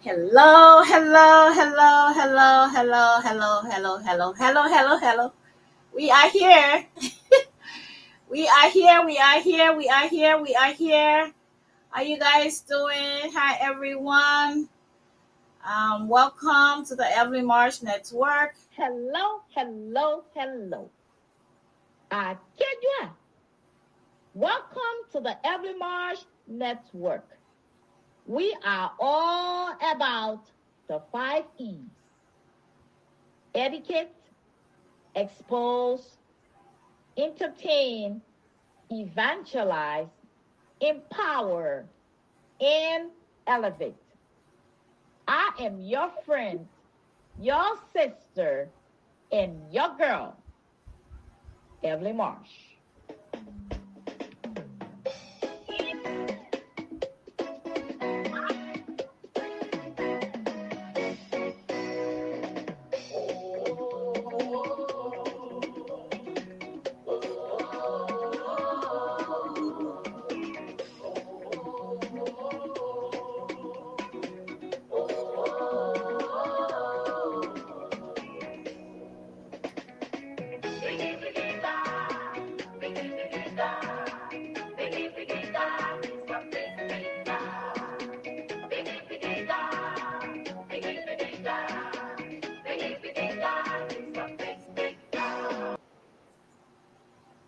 Hello, hello, hello, hello, hello, hello, hello, hello, hello, hello, hello. We are here. We are here. We are here. We are here. We are here. How you guys doing? Hi, everyone. Welcome to the Evelyn Marsh Network. Hello, hello, hello. Kenya. Welcome to the Every Marsh Network. We are all about the 5 E's: etiquette, expose, entertain, evangelize, empower, and elevate. I am your friend, your sister, and your girl, Evelyn Marsh.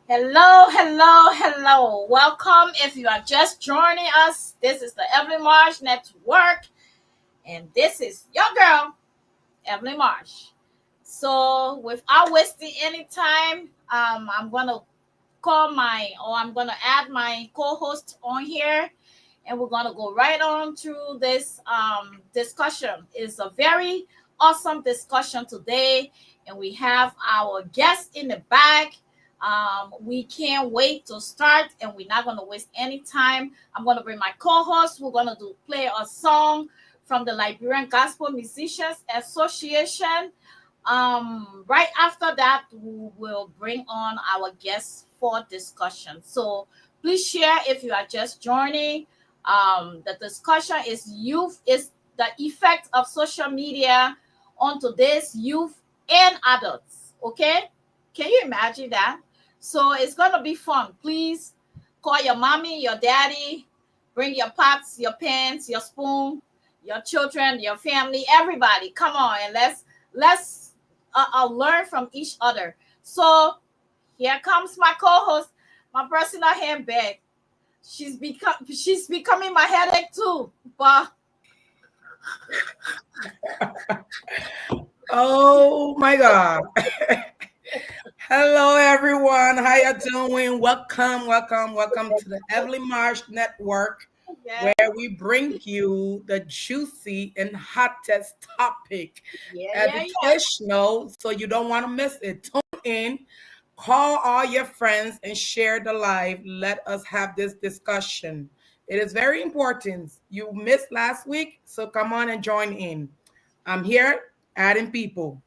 Hello, hello, hello. Welcome. If you are just joining us, this is the Evelyn Marsh Network, and this is your girl, Evelyn Marsh. So, without wasting any time, I'm gonna I'm gonna add my co-host on here, and we're gonna go right on through this discussion. It's a very awesome discussion today, and we have our guest in the back. We can't wait to start, and we're not gonna waste any time. I'm gonna bring my co-host. We're gonna play a song from the Liberian Gospel Musicians Association. Right after that, we will bring on our guests for discussion. So please share if you are just joining. The discussion is the effect of social media on today's youth and adults. Okay, can you imagine that? So it's gonna be fun. Please call your mommy, your daddy, bring your pots, your pans, your spoon, your children, your family, everybody. Come on, and let's learn from each other. So here comes my co-host, my personal handbag. She's becoming my headache too. But Oh my God. Hello everyone. How you doing? Welcome to the Evelyn Marsh Network, yeah, where we bring you the juicy and hottest topic, yeah. educational, so you don't want to miss it. Tune in, call all your friends and share the live. Let us have this discussion. It is very important. You missed last week, so come on and join in. I'm here adding people.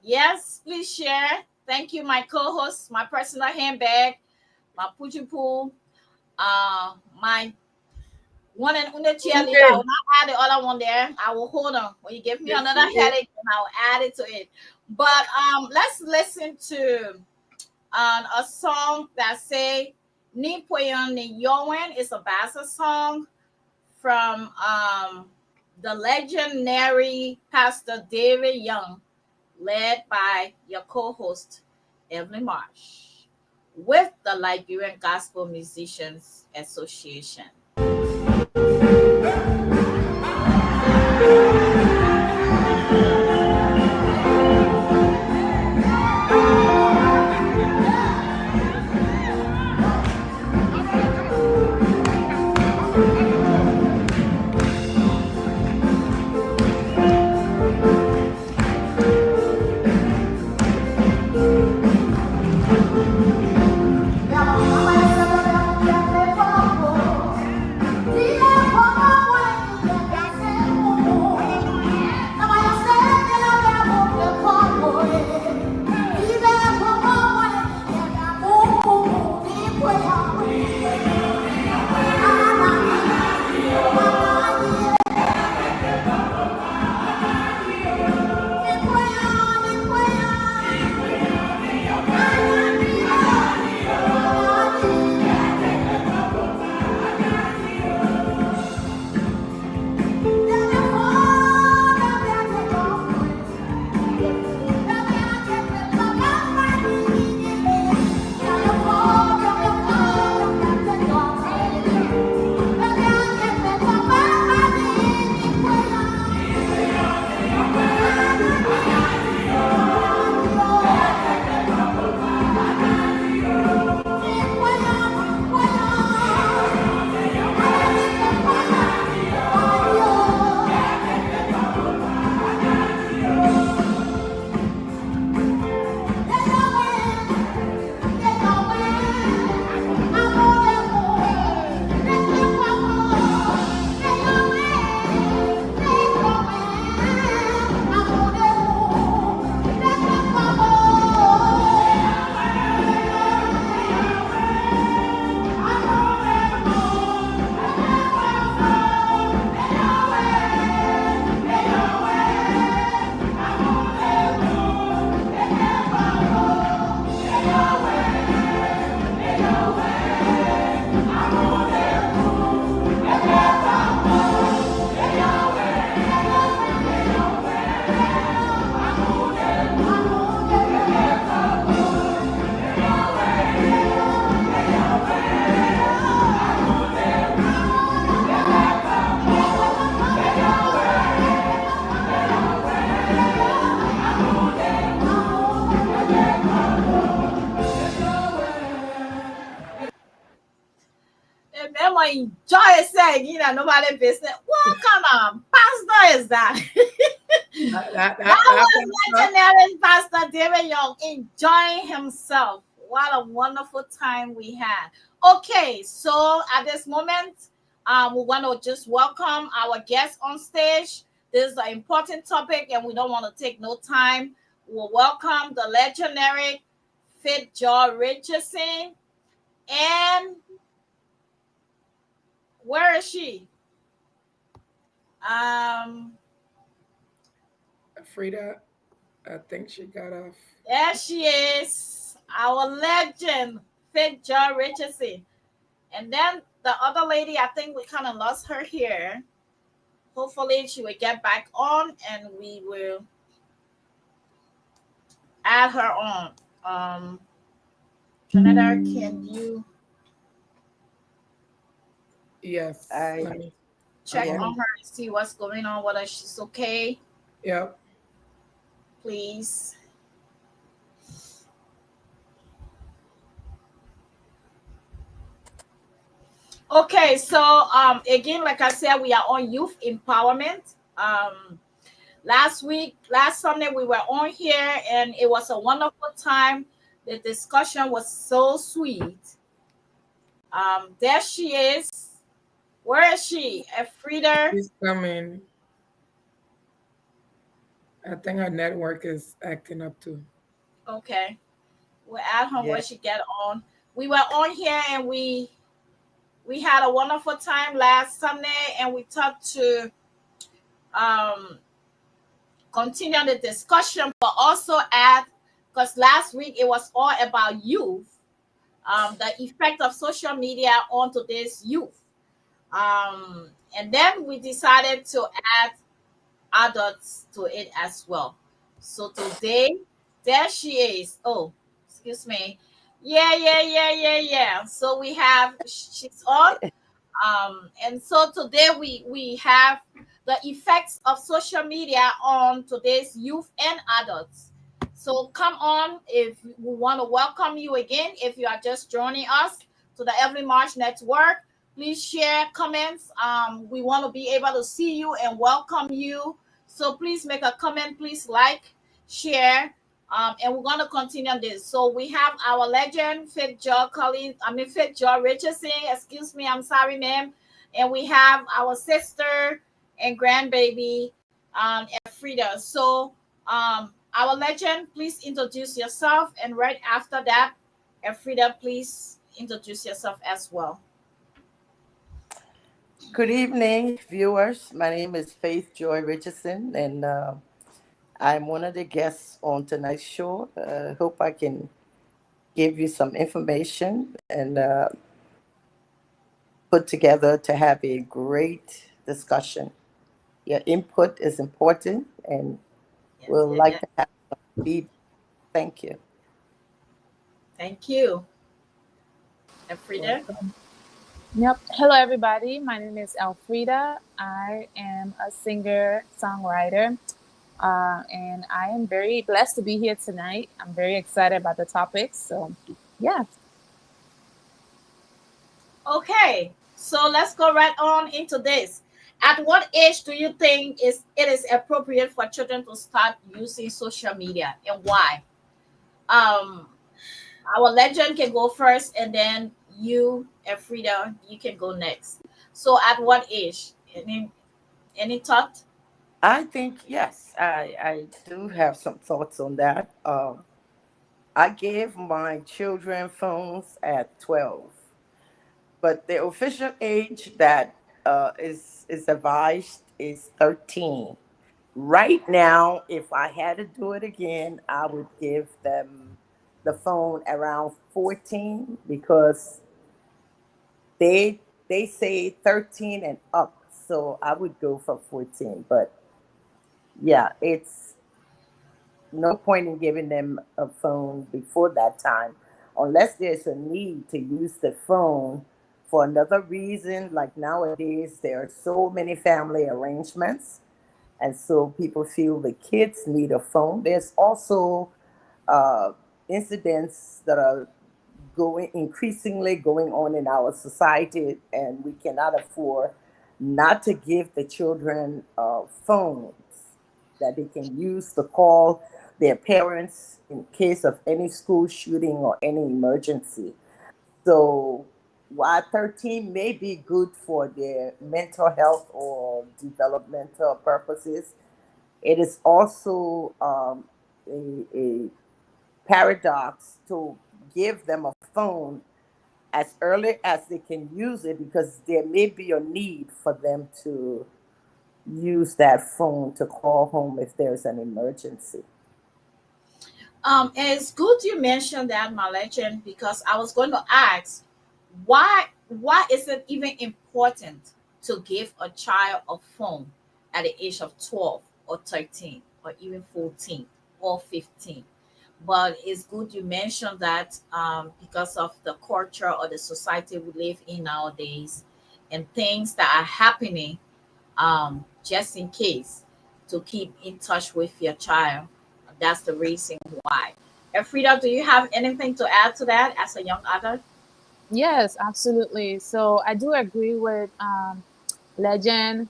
Yes, please share. Thank you, my co-host, my personal handbag, my puchu pool, my one and only cheerleader. I Okay. will not add the other one there. I will hold on. When you give me another headache, then I'll add it to it. But let's listen to a song that say Ni Poyon Ni Yowen. It's a Bassa song from the legendary Pastor David Young, led by your co-host Evelyn Marsh with the Liberian Gospel Musicians Association. like, nobody business. What kind of pastor is that? That was legendary Pastor David Young enjoying himself. What a wonderful time we had. Okay, so at this moment, we want to just welcome our guests on stage. This is an important topic, and we don't want to take no time. We'll welcome the legendary Fitzgerald Richardson. And where is she? Frida, I think she got off. There she is, our legend, Fitzgerald Richardson. And then the other lady, I think we kind of lost her here. Hopefully, she will get back on, and we will add her on. Janetta, can you Yes. check on her and see what's going on, whether she's okay? Yep. Please. Okay, so again, like I said, we are on youth empowerment. Last Sunday, we were on here, and it was a wonderful time. The discussion was so sweet. There she is. Where is she? Alfreda? She's coming. I think her network is acting up too. Okay. We'll add her when she get on. We were on here, and we had a wonderful time last Sunday, and we talked to continue the discussion, but also add, because last week it was all about youth, the effect of social media on today's youth. And then we decided to add adults to it as well. So today, there she is. Oh, excuse me. Yeah. So we have, she's on. And so today we have the effects of social media on today's youth and adults. So come on, if we want to welcome you again, if you are just joining us to the Every March Network, please share comments. We want to be able to see you and welcome you. So please make a comment, please like, share, and we're going to continue on this. So we have our legend, Fitzgerald Richardson. Excuse me, I'm sorry, ma'am. And we have our sister and grandbaby, Alfreda. So our legend, please introduce yourself. And right after that, Alfreda, please introduce yourself as well. Good evening, viewers. My name is Faith Joy Richardson, and I'm one of the guests on tonight's show. Hope I can give you some information and put together to have a great discussion. Your input is important, and we'll like to have some feedback. Thank you. Thank you. Alfreda? Yep. Hello, everybody. My name is Alfreda. I am a singer-songwriter, and I am very blessed to be here tonight. I'm very excited about the topic. So, yeah. Okay, so let's go right on into this. At what age do you think it is appropriate for children to start using social media, and why? Our legend can go first, and then you, Alfreda, you can go next. So at what age? Any thought? I think, yes, I do have some thoughts on that. I gave my children phones at 12, but the official age that is advised is 13. Right now, if I had to do it again, I would give them the phone around 14 because they say 13 and up. So I would go for 14. But yeah, it's no point in giving them a phone before that time unless there's a need to use the phone for another reason. Like nowadays, there are so many family arrangements, and so people feel the kids need a phone. There's also uh, incidents that are increasingly going on in our society, and we cannot afford not to give the children phones that they can use to call their parents in case of any school shooting or any emergency. So while 13 may be good for their mental health or developmental purposes, it is also a paradox to give them a phone as early as they can use it, because there may be a need for them to use that phone to call home if there's an emergency. It's good you mentioned that, my legend, because I was going to ask why is it even important to give a child a phone at the age of 12 or 13 or even 14 or 15? But it's good you mentioned that, because of the culture or the society we live in nowadays and things that are happening, just in case, to keep in touch with your child. That's the reason why. Frida, do you have anything to add to that as a young adult? Yes, absolutely. So I do agree with Legend,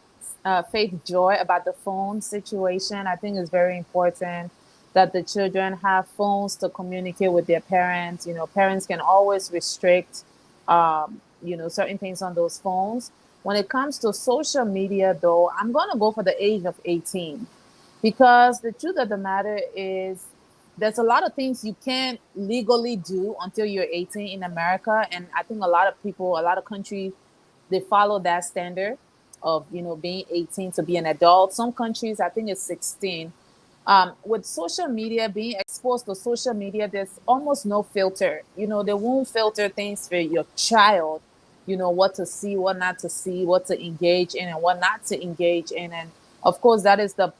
Faith Joy about the phone situation. I think it's very important that the children have phones to communicate with their parents. You know, parents can always restrict, certain things on those phones. When it comes to social media, though, I'm going to go for the age of 18 because the truth of the matter is there's a lot of things you can't legally do until you're 18 in America. And I think a lot of people, a lot of countries, they follow that standard of being 18 to be an adult. Some countries, I think it's 16. With social media, being exposed to social media, there's almost no filter. They won't filter things for your child. What to see, what not to see, what to engage in, and what not to engage in. And of course, that is the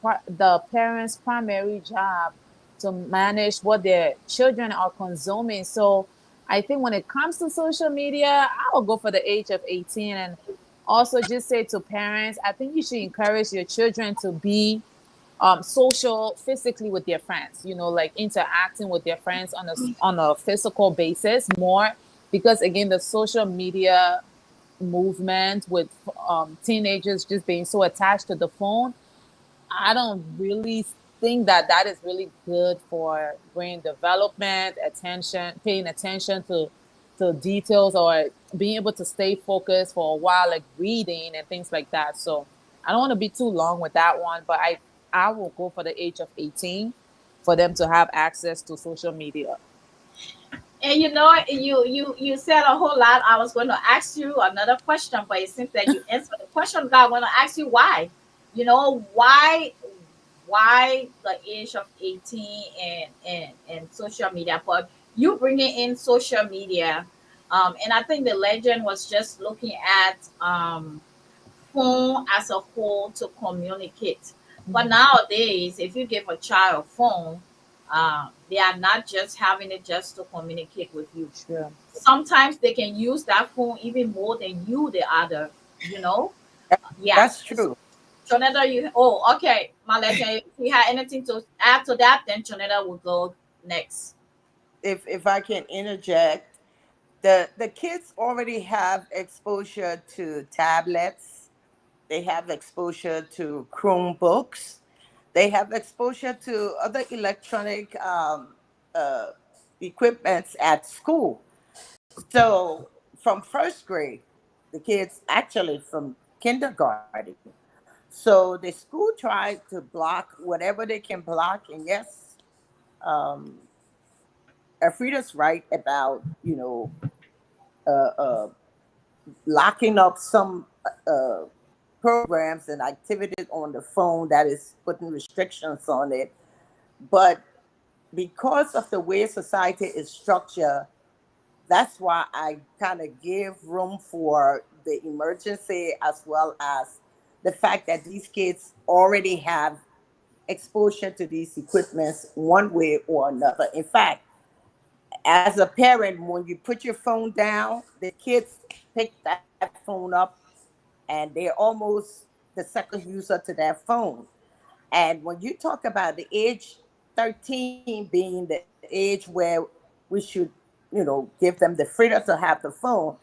parents' primary job to manage what their children are consuming. So I think when it comes to social media, I'll go for the age of 18. And also just say to parents, I think you should encourage your children to be social physically with their friends, like interacting with their friends on a physical basis more, because again, the social media movement with teenagers just being so attached to the phone, I don't really think that that is really good for brain development, paying attention to details, or being able to stay focused for a while, like reading and things like that. So I don't want to be too long with that one, but I will go for the age of 18 for them to have access to social media. And you said a whole lot. I was going to ask you another question, but it seems that you answered the question. God, I want to ask you why. Why the age of 18 and social media? But you bringing in social media, and I think the legend was just looking at phone as a whole to communicate. But Mhm. nowadays, if you give a child a phone, they are not just having it just to communicate with you. Sure. Sometimes they can use that phone even more than you, the other, you know? That- Yeah. That's true. Jonetta, oh, okay. My legend, if you have anything to add to that, then Jonetta will go next. If I can interject, the kids already have exposure to tablets. They have exposure to Chromebooks. They have exposure to other electronic uh, equipments at school. So from first grade, the kids actually from kindergarten. So the school tried to block whatever they can block. And yes, um, Alfreda's right about uh, locking up some uh, programs and activities on the phone that is putting restrictions on it. But because of the way society is structured, that's why I kind of give room for the emergency, as well as the fact that these kids already have exposure to these equipments one way or another. In fact, as a parent, when you put your phone down, the kids pick that phone up and they're almost the second user to that phone. And when you talk about the age 13 being the age where we should, give them the freedom to have the phone,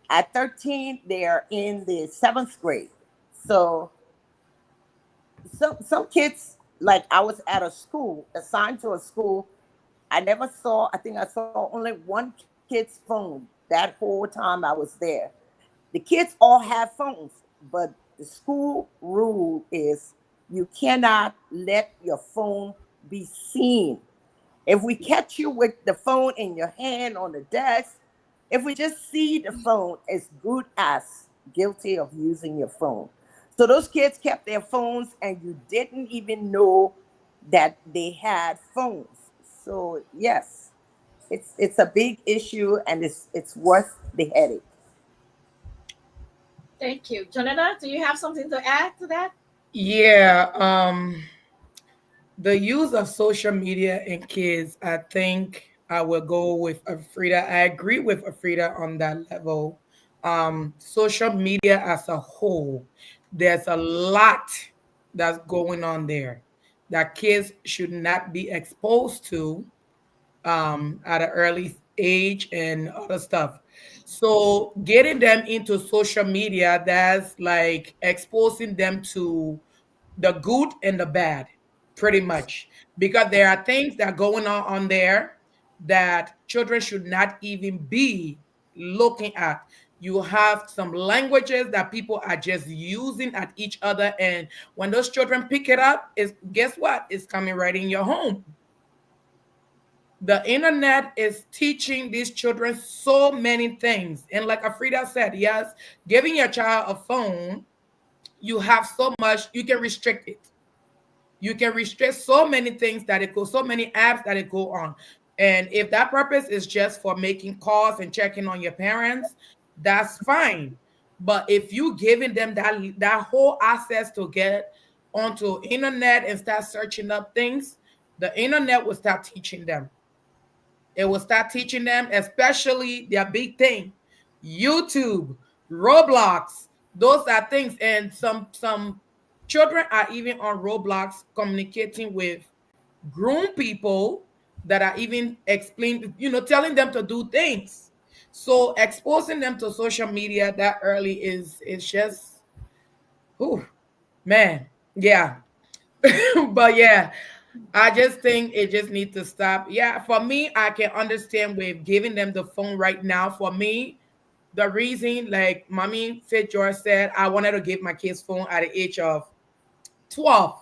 at 13, they are in the seventh grade. So some kids, like I was at a school, assigned to a school. I never saw, I think I saw only one kid's phone that whole time I was there. The kids all have phones, but the school rule is you cannot let your phone be seen. If we catch you with the phone in your hand on the desk, if we just see the phone, it's good as guilty of using your phone. So those kids kept their phones and you didn't even know that they had phones. So yes, it's a big issue and it's worth the headache. Thank you. Jonetta, do you have something to add to that? Yeah, the use of social media in kids, I think I will go with Alfreda. I agree with Alfreda on that level. Social media as a whole, there's a lot that's going on there that kids should not be exposed to at an early age and other stuff. So getting them into social media, that's like exposing them to the good and the bad, pretty much, because there are things that are going on there that children should not even be looking at. You have some languages that people are just using at each other, and when those children pick it up, is guess what? It's coming right in your home. The internet is teaching these children so many things. And like Afrida said, yes, giving your child a phone, you have so much, you can restrict it. You can restrict so many things that it goes, so many apps that it go on. And if that purpose is just for making calls and checking on your parents, that's fine. But if you giving them that whole access to get onto internet and start searching up things, the internet will start teaching them. It will start teaching them, especially their big thing, YouTube, Roblox. Those are things, and some children are even on Roblox communicating with grown people that are even explaining, telling them to do things. So exposing them to social media that early is just, whew, man, yeah. But yeah, I just think it just needs to stop. Yeah, for me, I can understand with giving them the phone right now. For me, the reason, like Mommy Fitzgerald said, I wanted to give my kids phone at the age of 12.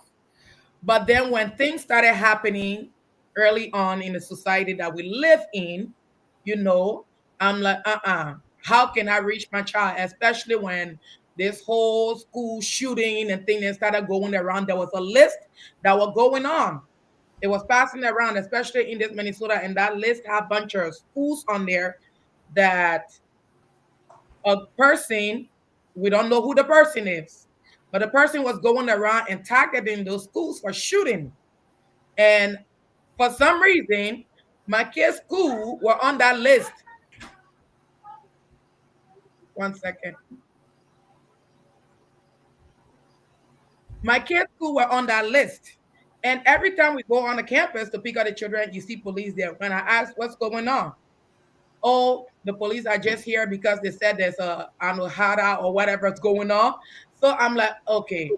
But then when things started happening early on in the society that we live in, you know, I'm like, how can I reach my child? Especially when this whole school shooting and thing that started going around, there was a list that was going on. It was passing around, especially in this Minnesota, and that list had a bunch of schools on there that a person, we don't know who the person is, but the person was going around and targeting those schools for shooting. And for some reason, my kids' school were on that list. One second. My kids' school were on that list. And every time we go on the campus to pick up the children, you see police there. When I ask what's going on, oh, the police are just here because they said there's a anojada or whatever's going on. So I'm like, okay,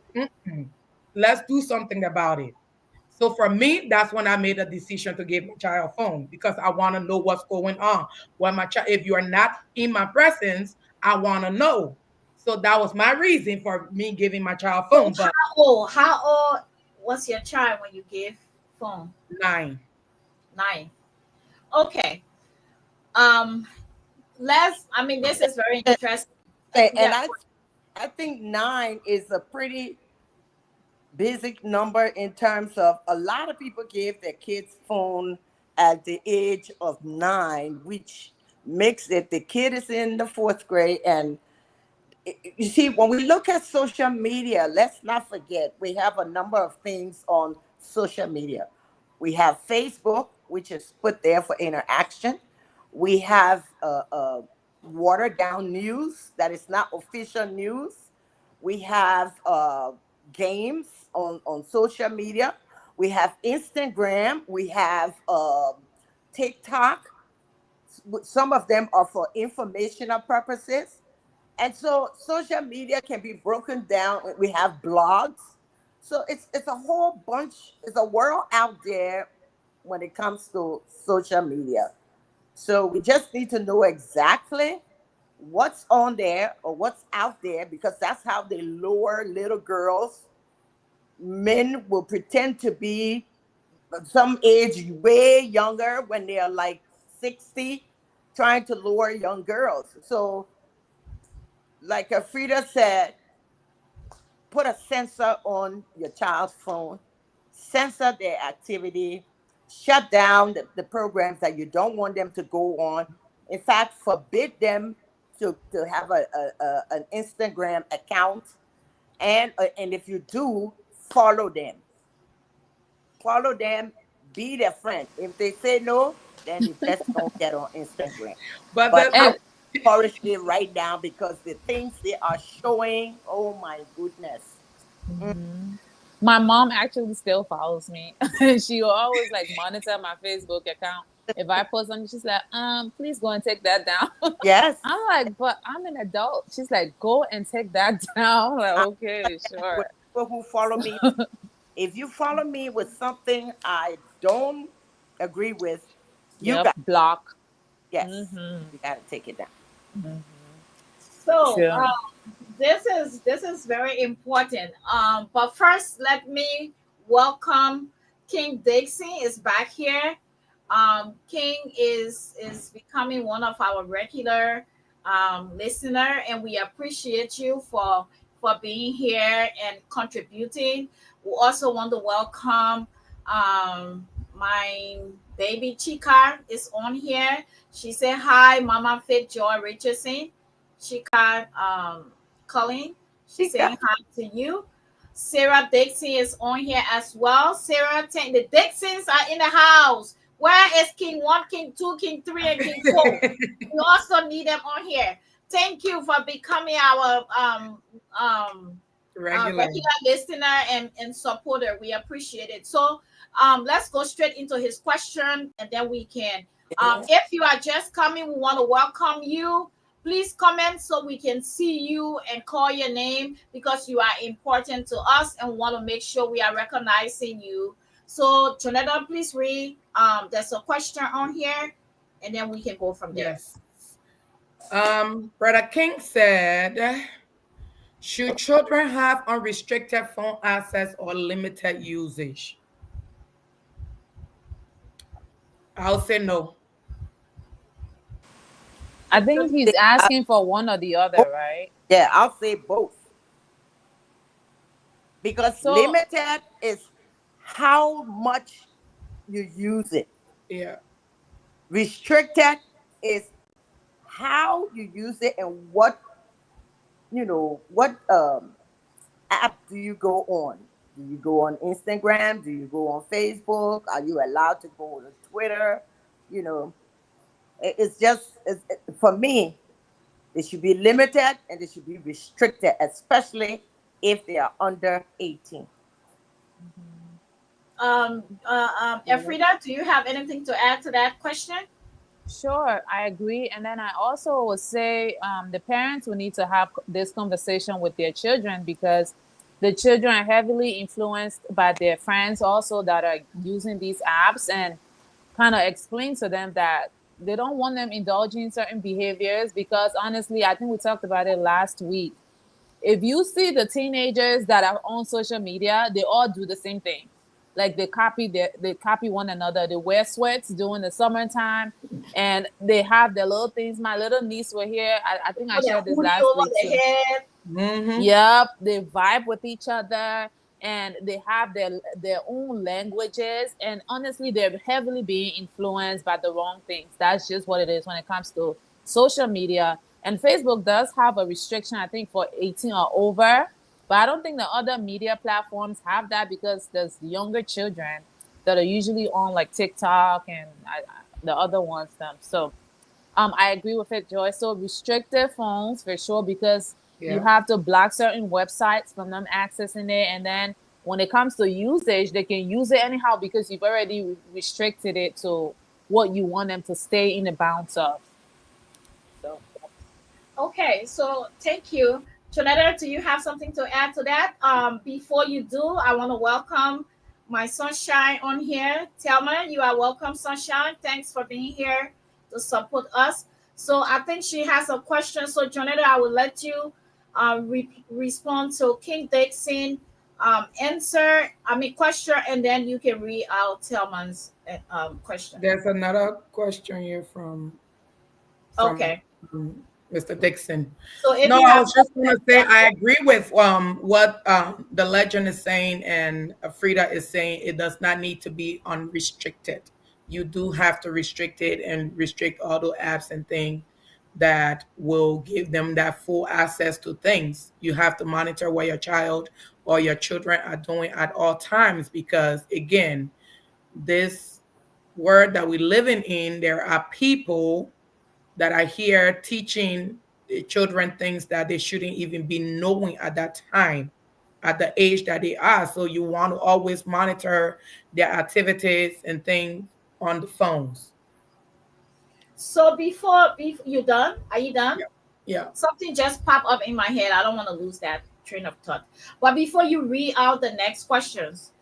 let's do something about it. So for me, that's when I made a decision to give my child a phone because I want to know what's going on. When my child, if you are not in my presence, I want to know. So that was my reason for me giving my child a So phone. But how old was your child when you gave phone? 9. 9. Okay. Um, I mean, this is very And, interesting. and Yeah. I think 9 is a pretty basic number in terms of a lot of people give their kids phone at the age of 9, which makes it the kid is in the fourth grade. And you see, when we look at social media, let's not forget we have a number of things on social media. We have Facebook, which is put there for interaction. We have watered down news that is not official news. We have games on social media. We have Instagram. We have TikTok. Some of them are for informational purposes. And so social media can be broken down. We have blogs. So it's a whole bunch, it's a world out there when it comes to social media. So we just need to know exactly what's on there or what's out there, because that's how they lure little girls. Men will pretend to be some age way younger when they're like 60, trying to lure young girls. So, like Frida said, put a sensor on your child's phone, censor their activity, shut down the programs that you don't want them to go on. In fact, forbid them to have an Instagram account. And if you do, follow them. Follow them, be their friend. If they say no, then you just don't get on Instagram. But But the, I And the would encourage it right now, because the things they are showing, oh my goodness. Mm. my mom actually still follows me. She will always like monitor my Facebook account. If I post something, she's like, please go and take that down. Yes. I'm like, but I'm an adult. She's like, go and take that down. I'm like, I okay, with sure. people who follow me. If you follow me with something I don't agree with, you Yep, got, block. yes, Mm-hmm. you got to take it down. So Sure. this is very important. But first, let me welcome King Dixie is back here. King is becoming one of our regular listener, and we appreciate you for being here and contributing. We also want to welcome my baby Chica is on here. She said hi, Mama Fit Joy Richardson. Chica Colleen. She's She saying got, hi to you. Sarah Dixon is on here as well. Sarah, the Dixons are in the house. Where is King 1, King 2, King 3, and King 4? We also need them on here. Thank you for becoming our regular. regular listener and supporter. We appreciate it. So let's go straight into his question, and then we can. If you are just coming, we want to welcome you. Please comment so we can see you and call your name, because you are important to us and want to make sure we are recognizing you. So, Jonathan, please read. There's a question on here, and then we can go from there. Yes. Brother King said, should children have unrestricted phone access or limited usage? I'll say no. I think he's I, asking for one or the other, right? yeah, I'll say both, because So, limited is how much you use it. Yeah. Restricted is how you use it, and what app do you go on? Do you go on Instagram? Do you go on Facebook? Are you allowed to go on Twitter? You know, it's just for me. They should be limited and they should be restricted, especially if they are under 18. Elfrida, do you have anything to add to that question? sure, I agree. And then I also would say the parents will need to have this conversation with their children, because the children are heavily influenced by their friends also that are using these apps, and kind of explain to them that they don't want them indulging in certain behaviors. Because honestly, I think we talked about it last week. If you see the teenagers that are on social media, they all do the same thing. Like they copy one another. They wear sweats during the summertime, and they have their little things. My little niece were here. I think I Put their shared this hoodie last over week the too. head. Mm-hmm. Yep, they vibe with each other, and they have their own languages. And honestly, they're heavily being influenced by the wrong things. That's just what it is when it comes to social media. And Facebook does have a restriction, I think, for 18 or over. But I don't think the other media platforms have that, because there's younger children that are usually on like TikTok and the other ones. Them. So I agree with it, Joy. So restricted phones for sure, because you Yeah. have to block certain websites from them accessing it. And then when it comes to usage, they can use it anyhow, because you've already restricted it to what you want them to stay in the bounds of. So Okay, so thank you. Jonetta, do you have something to add to that? Before you do, I want to welcome my sunshine on here. Thelma, you are welcome, sunshine. Thanks for being here to support us. So I think she has a question. So Jonetta, I will let you respond to King Dixon question, and then you can read out Thelma's question. There's another question here from Okay. Mr. Dixon. So if No, you I have was just something going to to say add, I agree with what the legend is saying and Frida is saying. It does not need to be unrestricted. You do have to restrict it and restrict all the apps and things that will give them that full access to things. You have to monitor what your child or your children are doing at all times because again, this world that we're living in, there are people that are here teaching the children things that they shouldn't even be knowing at that time, at the age that they are. So you want to always monitor their activities and things on the phones. so before you done, are you done? Yeah. Yeah. Something just popped up in my head. I don't want to lose that train of thought. But before you read out the next questions,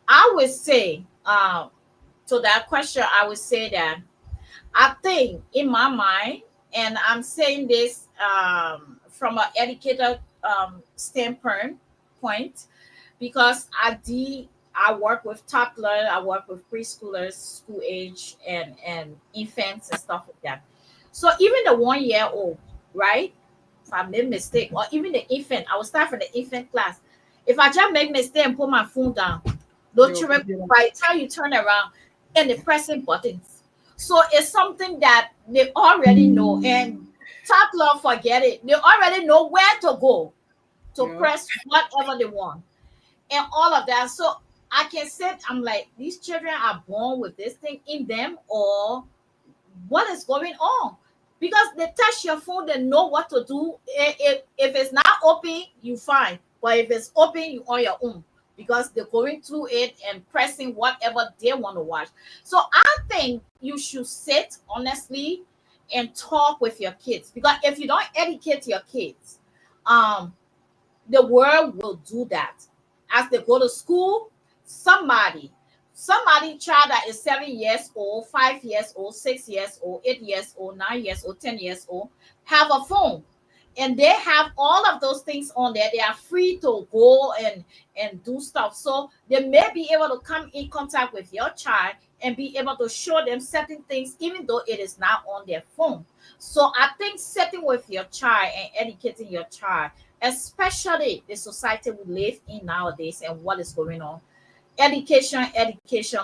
I would say, to that question, I would say that I think in my mind, and I'm saying this from an educator standpoint, point, because I work with toddlers, I work with preschoolers, school age, and infants and stuff like that. So even the 1 year old, right? If I made mistake, or even the infant, I will start from the infant class. If I just make mistake and put my phone down, those They will children, pick it up. by the time you turn around and they're pressing buttons. So it's something that they already know, and toddler forget it. They already know where to go to Yeah. press whatever they want and all of that. So I can say, I'm like, these children are born with this thing in them, or what is going on? Because they touch your phone, they know what to do. If it's not open, you fine. But if it's open, you on your own, because they're going through it and pressing whatever they want to watch. So I think you should sit honestly and talk with your kids, because if you don't educate your kids, um the world will do that. As they go to school, somebody, somebody child that is 7 years old, 5 years old, 6 years old, 8 years old, 9 years old, 10 years old, have a phone. And they have all of those things on there. They are free to go and do stuff. So they may be able to come in contact with your child and be able to show them certain things, even though it is not on their phone. So I think sitting with your child and educating your child, especially the society we live in nowadays and what is going on. Education,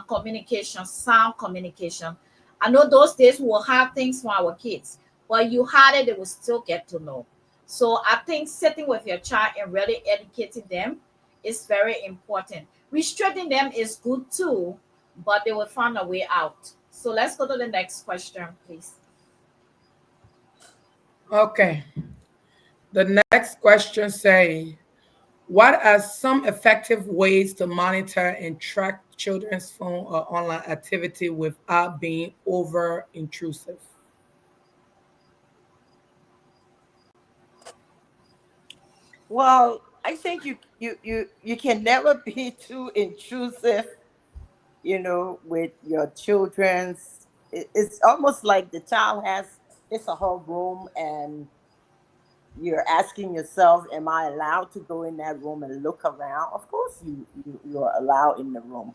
communication, sound communication. I know those days we will have things for our kids, but you had it, they will still get to know. So I think sitting with your child and really educating them is very important. Restricting them is good too, but they will find a way out. So let's go to the next question, please. Okay. The next question say, what are some effective ways to monitor and track children's phone or online activity without being over intrusive? Well, I think you can never be too intrusive, with your children's. It's almost like the child has it's a whole room, and you're asking yourself, am I allowed to go in that room and look around? Of course you're allowed in the room.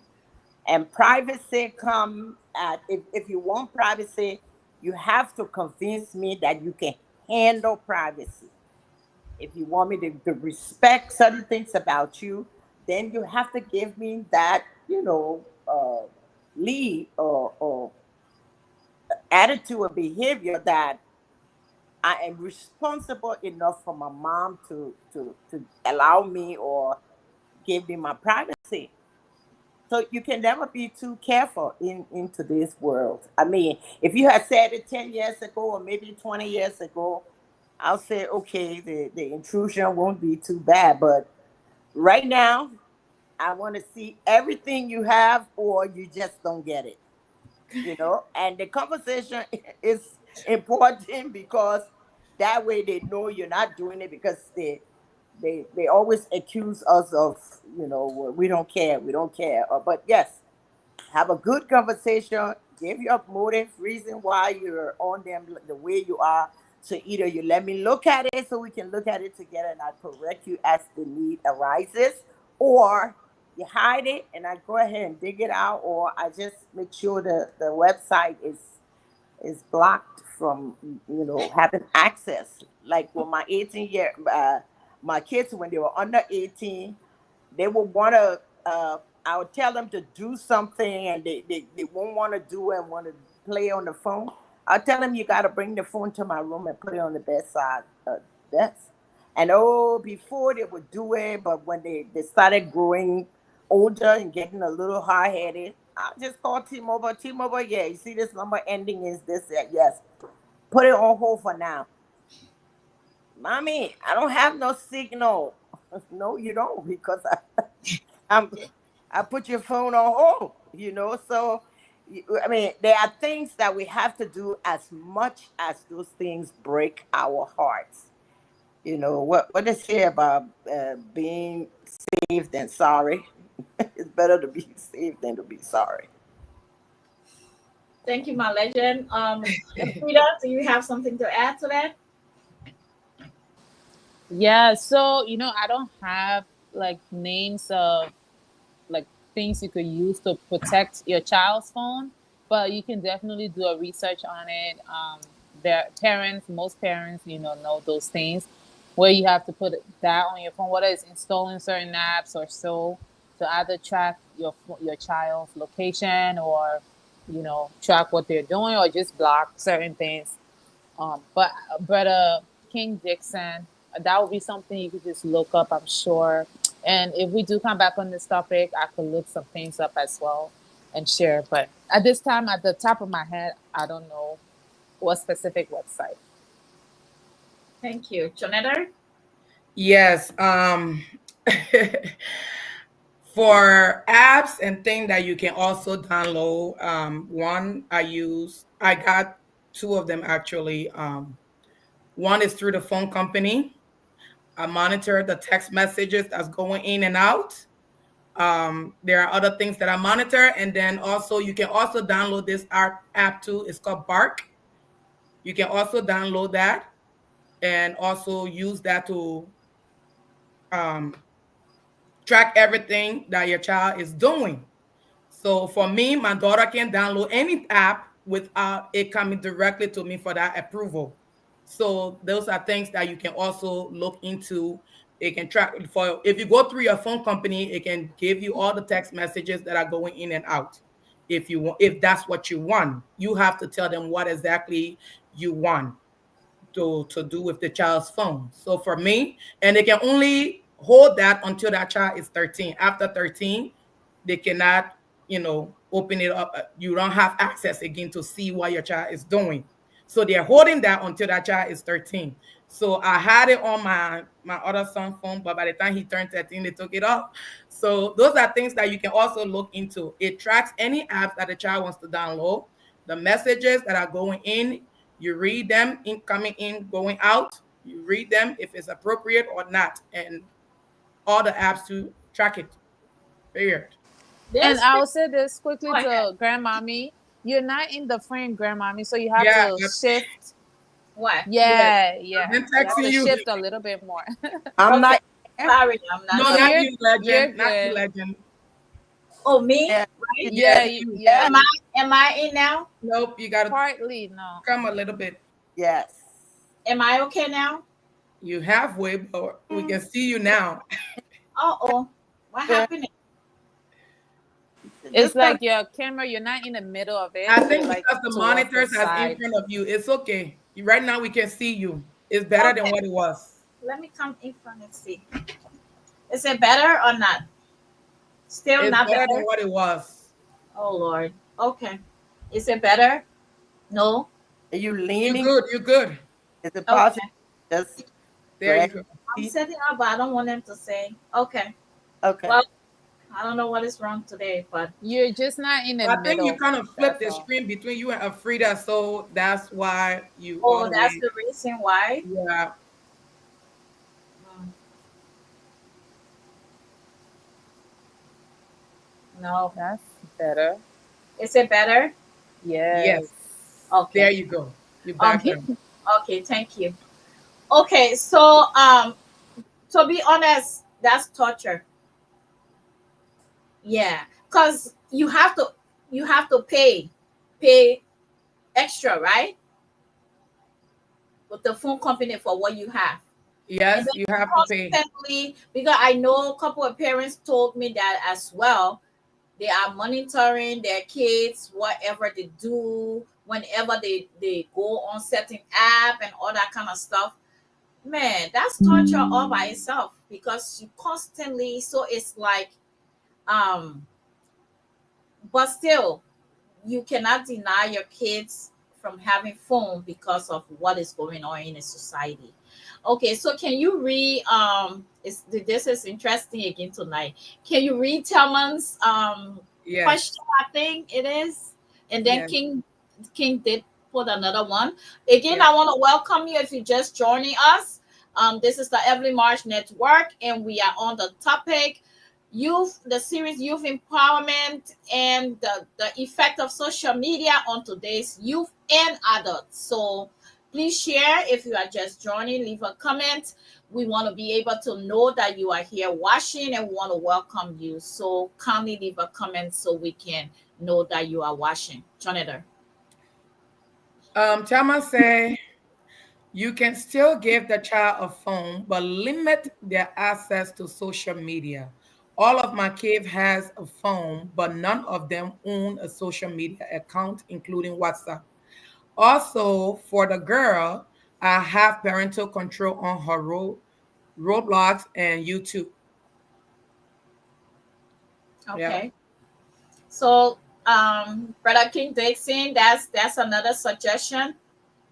And privacy come at if you want privacy, you have to convince me that you can handle privacy. If you want me to respect certain things about you, then you have to give me that, lead or attitude or behavior that I am responsible enough for my mom to allow me or give me my privacy. So you can never be too careful in today's world. I mean, if you had said it 10 years ago or maybe 20 years ago, I'll say okay, the intrusion won't be too bad. But right now, I want to see everything you have, or you just don't get it. And the conversation is important because that way they know you're not doing it, because they always accuse us of, we don't care, we don't care. But yes, have a good conversation, give your motive, reason why you're on them the way you are. So either you let me look at it so we can look at it together and I correct you as the need arises, or you hide it and I go ahead and dig it out, or I just make sure the website is blocked from having access. Like when my 18-year my kids, when they were under 18, they would want to I would tell them to do something and they won't want to do it and want to play on the phone. I'll tell them, you got to bring the phone to my room and put it on the bedside desk. And before they would do it, but when they started growing older and getting a little hard-headed, I just call T-Mobile. T-Mobile, yeah, you see this number ending is this, yes. Put it on hold for now. Mommy, I don't have no signal. No, you don't, because I put your phone on hold, So, I mean, there are things that we have to do as much as those things break our hearts. What they say about being saved than sorry. It's better to be saved than to be sorry. Thank you, my legend. Frida, do you have something to add to that? Yeah, so I don't have like names of like things you could use to protect your child's phone, but you can definitely do a research on it. Their parents, most parents, know those things where you have to put that on your phone, whether it's installing certain apps or so, to either track your child's location, or track what they're doing, or just block certain things. But Brother King Dixon, that would be something you could just look up, I'm sure. And if we do come back on this topic, I could look some things up as well and share. But at this time, at the top of my head, I don't know what specific website. Thank you. Jonetta? Yes. For apps and things that you can also download, one I got two of them actually. One is through the phone company. I monitor the text messages that's going in and out. There are other things that I monitor, and then also you can also download this app too. It's called Bark. You can also download that and also use that to um, track everything that your child is doing. So for me, my daughter can download any app without it coming directly to me for that approval. So those are things that you can also look into. It can track for if you go through your phone company, it can give you all the text messages that are going in and out. If that's what you want, you have to tell them what exactly you want to do with the child's phone. So for me, and they can only hold that until that child is 13. After 13, they cannot, open it up. You don't have access again to see what your child is doing. So they're holding that until that child is 13. So I had it on my other son's phone, but by the time he turned 13, they took it off. So those are things that you can also look into. It tracks any apps that the child wants to download, the messages that are going in. You read them coming in, going out. You read them if it's appropriate or not, and all the apps to track it. Period. And This thing, I'll say this quickly go ahead. to grandmommy. You're not in the frame, grandmommy, so you have Yeah, to shift. What? yeah. Yeah, I've yeah. been You have texting to you. shift a little bit more. I'm Okay. not here. Sorry, I'm not No, No, here. not you're you, you're legend. Not you, good. legend. Oh, me? Yeah, Right? Yes, Yeah, you. yeah. yeah, Am I in now? Nope, you gotta Partly, no. come a little bit. yes. Am I okay now? You halfway, but we can see you now. Oh, what Yeah. happened? It's Just come. like your camera, you're not in the middle of I it. You're think like because the towards the monitors is in side. front of you, it's okay. Right now we can see you. It's better than Okay, what it was. let me come in front and see. Is it better or not? Still It's not better than better? what it was. Oh Lord. Okay. Is it better? No. Are you You leaning? good, you good. Is it possible? Okay. Just There you drag go. I'm your feet? setting up, but I don't want them to say. Okay. Okay. Well, I don't know what is wrong today, but You're just not in the I think you middle. kind of flipped That's the all. screen between you and Alfreda, so that's why you all oh, the that's way. the reason why. Yeah. Mm, no, That's better. is it better? Yes. Yes. There Okay. you go. You're Um. back now. Okay. Thank you. Okay. So to be honest, that's torture. Yeah, cause you have to pay extra, right? With the phone company for what you have. And Yes, then you have to pay. constantly, because I know a couple of parents told me that as well. They are monitoring their kids, whatever they do, whenever they go on certain app and all that kind of stuff. Man, that's torture all by itself because you constantly, so it's like um but still you cannot deny your kids from having phone because of what is going on in the society. Okay, so can you read this is interesting again tonight. Can you read Tillman's Yes. question, I think it is, and then Yes. King did put another one. Again, Yes. I want to welcome you if you're just joining us. This is the Every March Network, and we are on the topic youth, the series Youth Empowerment and the effect of social media on today's youth and adults. So please share if you are just joining, leave a comment. We want to be able to know that you are here watching and we want to welcome you. So kindly leave a comment so we can know that you are watching. Jonathan. Chama say you can still give the child a phone, but limit their access to social media. All of my kids has a phone, but none of them own a social media account, including WhatsApp. Also, for the girl, I have parental control on her Roblox and YouTube. Yeah. Okay. So Brother King Dixon, that's another suggestion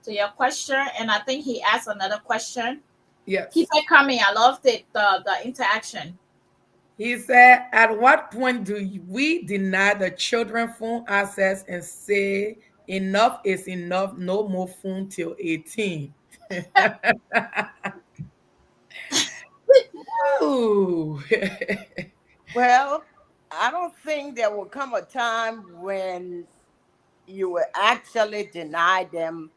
to your question. And I think he asked another question. Keep Yes. it coming. I love the interaction. He said, at what point do we deny the children phone access and say enough is enough, no more phone till 18? Ooh. Well, I don't think there will come a time when you will actually deny them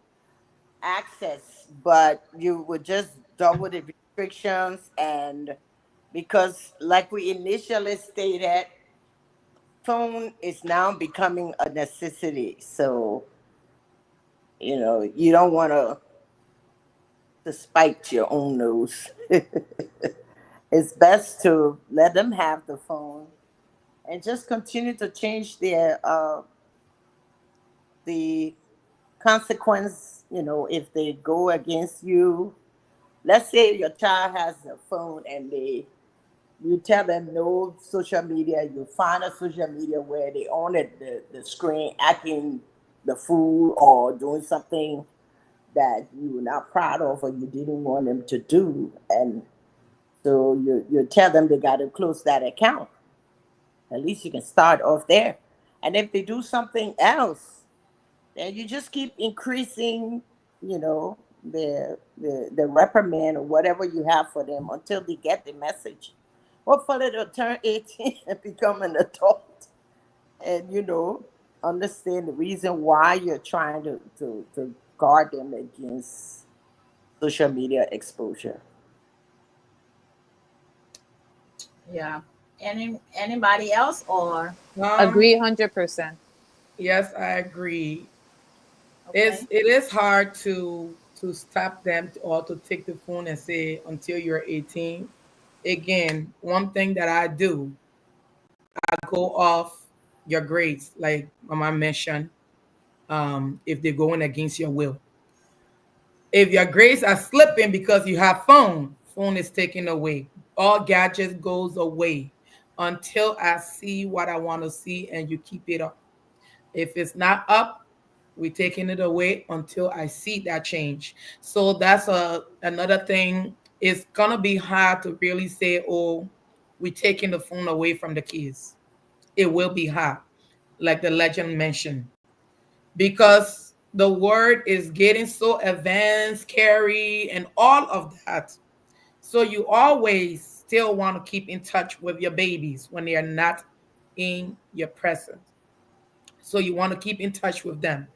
access, but you would just double the restrictions. And because, like we initially stated, phone is now becoming a necessity. So, you don't want to spite your own nose. It's best to let them have the phone and just continue to change the consequence. If they go against you, let's say your child has a phone and you tell them no social media. You find a social media where they on it the screen acting the fool or doing something that you were not proud of or you didn't want them to do. And so you tell them they got to close that account. At least you can start off there. And if they do something else, then you just keep increasing, the reprimand or whatever you have for them until they get the message. Hopefully they'll turn 18 and become an adult and, understand the reason why you're trying to guard them against social media exposure. Yeah. Anybody else or um, Agree 100%. yes, I agree. okay? It is hard to stop them or to take the phone and say until you're 18. Again, one thing that I do, I go off your grades, like Mama mentioned, if they're going against your will. If your grades are slipping because you have phone is taken away. All gadgets goes away until I see what I want to see and you keep it up. If it's not up, we're taking it away until I see that change. So that's another thing. It's gonna be hard to really say, oh, we're taking the phone away from the kids. It will be hard, like the legend mentioned, because the word is getting so advanced, scary, and all of that. So you always still want to keep in touch with your babies when they are not in your presence. So you want to keep in touch with them.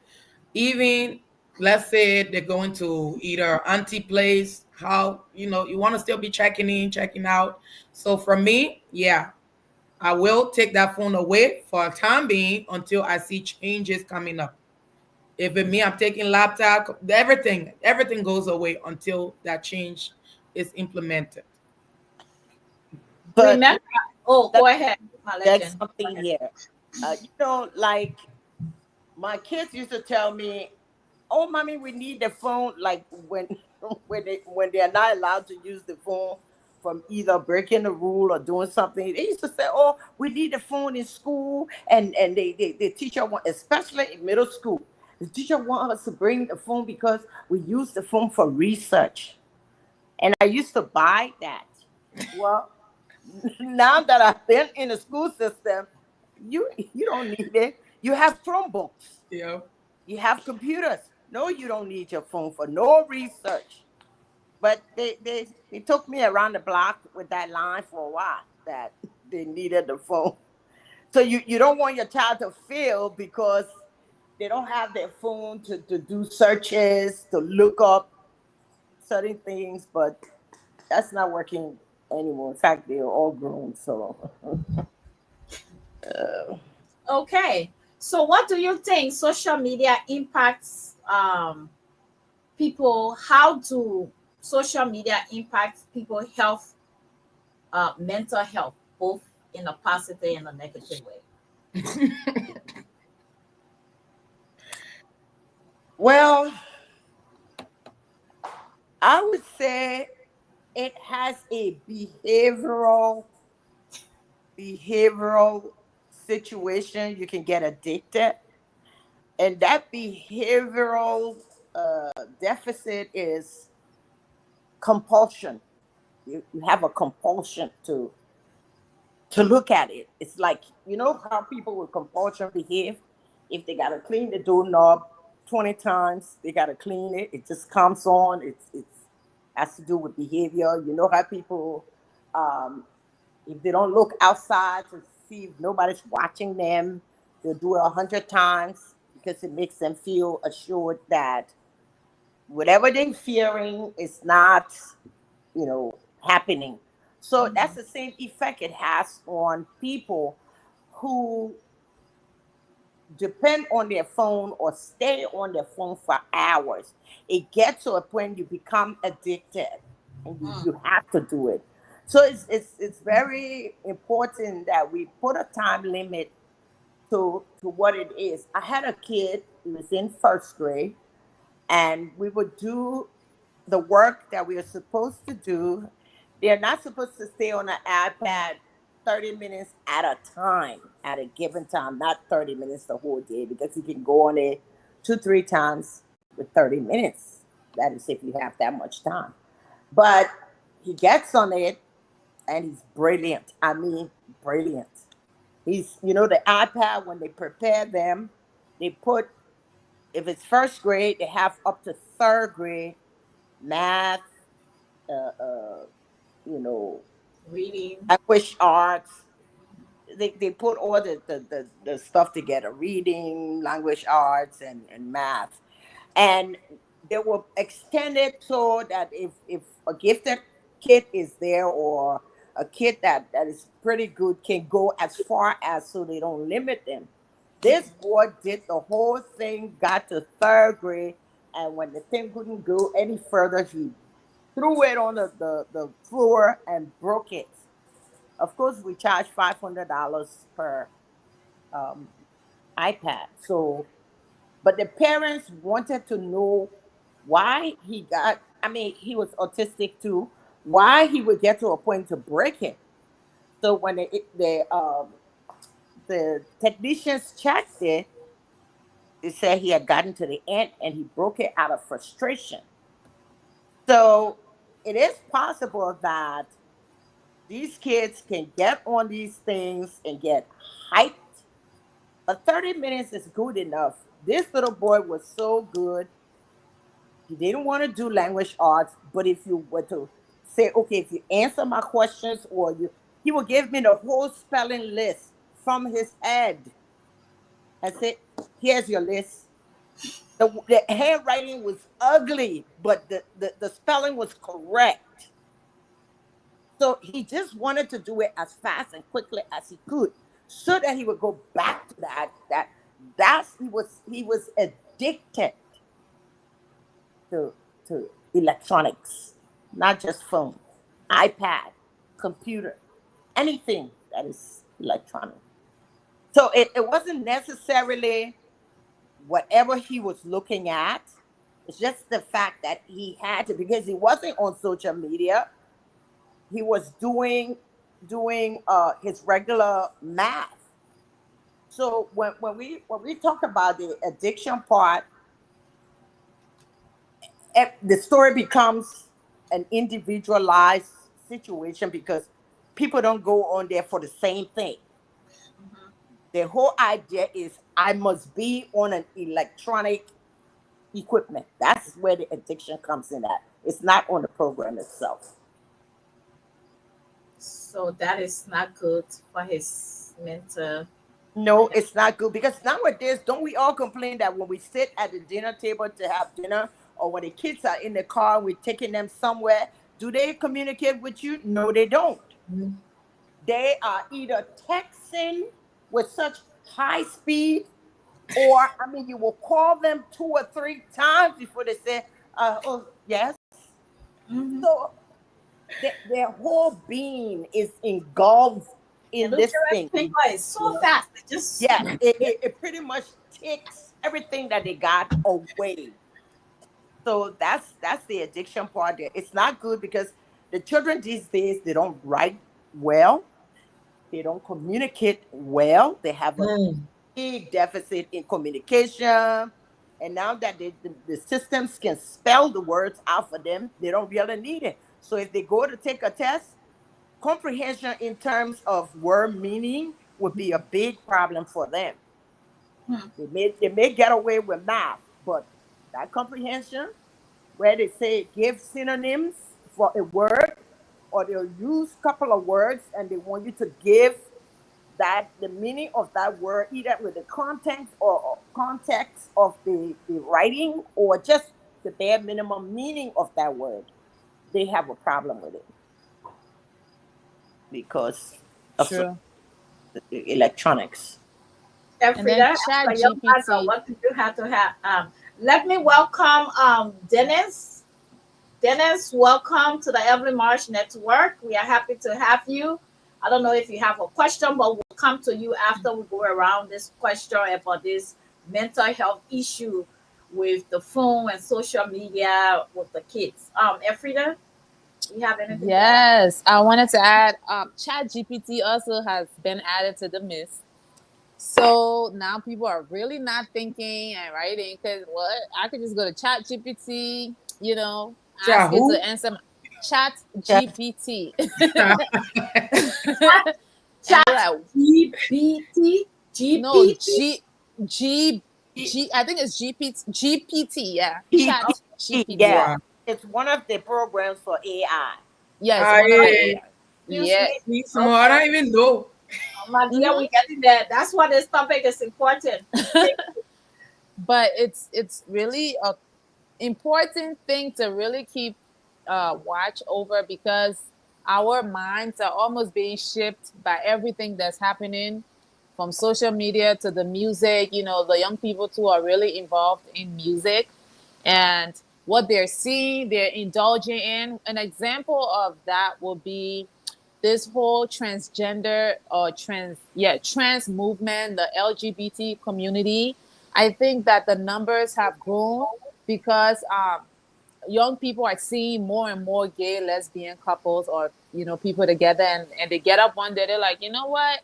Even let's say they're going to either auntie place, how you want to still be checking in, checking out. So for me, yeah, I will take that phone away for a time being until I see changes coming up. If it me, I'm taking laptop, everything goes away until that change is implemented. But Remember, oh, let go me ahead, my get legend. Go something ahead. here. Like my kids used to tell me, "Oh, mommy, we need the phone." Like when when they're not allowed to use the phone from either breaking the rule or doing something, they used to say, "Oh, we need the phone in school," and the teacher want, especially in middle school, the teacher want us to bring the phone because we use the phone for research. And I used to buy that. Well, now that I've been in the school system, you don't need it. You have Chromebooks. Yeah. You have computers. No, you don't need your phone for no research. But they took me around the block with that line for a while that they needed the phone. So you don't want your child to fail because they don't have their phone to do searches, to look up certain things, but that's not working anymore. In fact, they're all grown. So Okay. So, what do you think social media impacts people? How do social media impact people health, mental health, both in a positive and a negative way? well, I would say it has a behavioral situation. You can get addicted, and that behavioral deficit is compulsion. You have a compulsion to look at it. It's like, you know how people with compulsion behave? If they gotta clean the doorknob 20 times, they gotta clean it. It just comes on. It's has to do with behavior. You know how people, um, if they don't look outside to see if nobody's watching them, they'll do it 100 times because it makes them feel assured that whatever they're fearing is not, happening. So that's Mhm. the same effect it has on people who depend on their phone or stay on their phone for hours. It gets to a point you become addicted and Mm. you have to do it. So it's very important that we put a time limit to what it is. I had a kid who was in first grade, and we would do the work that we are supposed to do. They're not supposed to stay on an iPad 30 minutes at a time, at a given time, not 30 minutes the whole day, because you can go on it two, three times with 30 minutes. That is if you have that much time. But he gets on it and he's brilliant. I mean, brilliant. The iPad, when they prepare them, they put, if it's first grade, they have up to third grade math, uh, uh, you know, Reading. language arts. They put all the stuff together: reading, language arts, and math. And they were extended so that if a gifted kid is there, or a kid that is pretty good, can go as far as, so they don't limit them. This boy did the whole thing, got to third grade, and when the thing couldn't go any further, he threw it on the floor and broke it. Of course, we charge $500 per um, iPad. So, but the parents wanted to know why he got. I mean, he was autistic too. Why he would get to a point to break it. So when the technicians checked it, they said he had gotten to the end and he broke it out of frustration. So it is possible that These kids can get on these things and get hyped. But 30 minutes is good enough. This little boy was so good. He didn't want to do language arts, but if you were to say, okay, if you answer my questions, or he would give me the whole spelling list from his head and say, here's your list. The handwriting was ugly, but the spelling was correct. So he just wanted to do it as fast and quickly as he could, so that he would go back to he was addicted to electronics, not just phone, iPad, computer, anything that is electronic. So it wasn't necessarily whatever he was looking at. It's just the fact that he had to, because he wasn't on social media. He was doing his regular math. So when we talk about the addiction part, the story becomes an individualized situation, because people don't go on there for the same thing. Mhm. The whole idea is, I must be on an electronic equipment. That's where the addiction comes in at. It's not on the program itself. So that is not good for his mental. No, it's not good, because nowadays, don't we all complain that when we sit at the dinner table to have dinner, or when the kids are in the car, we're taking them somewhere, do they communicate with you? No, they don't. Mhm. They are either texting with such high speed, or, I mean, you will call them 2 or 3 times before they say, oh, yes. Mhm. So their whole being is engulfed And in look this at thing. everything is so fast. It just Yes, it pretty much takes everything that they got away. So that's the addiction part there. It's not good, because the children these days, they don't write well, they don't communicate well, they have a Mm. big deficit in communication. And now that the systems can spell the words out for them, they don't really need it. So if they go to take a test, comprehension in terms of word meaning would be a big problem for them. hmm. They may get away with math, but that comprehension, where they say give synonyms for a word, or they'll use a couple of words and they want you to give that the meaning of that word, either with the context or context of the writing, or just the bare minimum meaning of that word. They have a problem with it, because of True. the electronics. And then Frida, Chat after your mother, GPT. what did you have to have? Let me welcome Dennis. Dennis, welcome to the Evelyn Marsh Network. We are happy to have you. I don't know if you have a question, but we'll come to you after we go around this question about this mental health issue with the phone and social media with the kids. Efrida, you have anything to add? Yes, I wanted to add Chat GPT also has been added to the mix. So now people are really not thinking and writing, because what, I could just go to Chat GPT, ask it Who? to answer my Chat Yeah. GPT. Chat, And be chat like, GPT, no, GPT. I think it's GPT, yeah. Chat GPT, GPT. yeah. Wow. It's one of the programs for AI. Yeah, it's one of the I AI. Excuse Yeah. me. need some more. I Okay. don't even know. Oh, my dear, Hmm. we're getting there. That's why this topic is important. Thank you. But it's really a important thing to really keep watch over, because our minds are almost being shaped by everything that's happening, from social media to the music. The young people too are really involved in music, and what they're seeing, they're indulging in. An example of that will be this whole transgender or trans movement, the LGBT community. I think that the numbers have grown because young people are seeing more and more gay, lesbian couples, or people together, and they get up one day, they're like, you know what?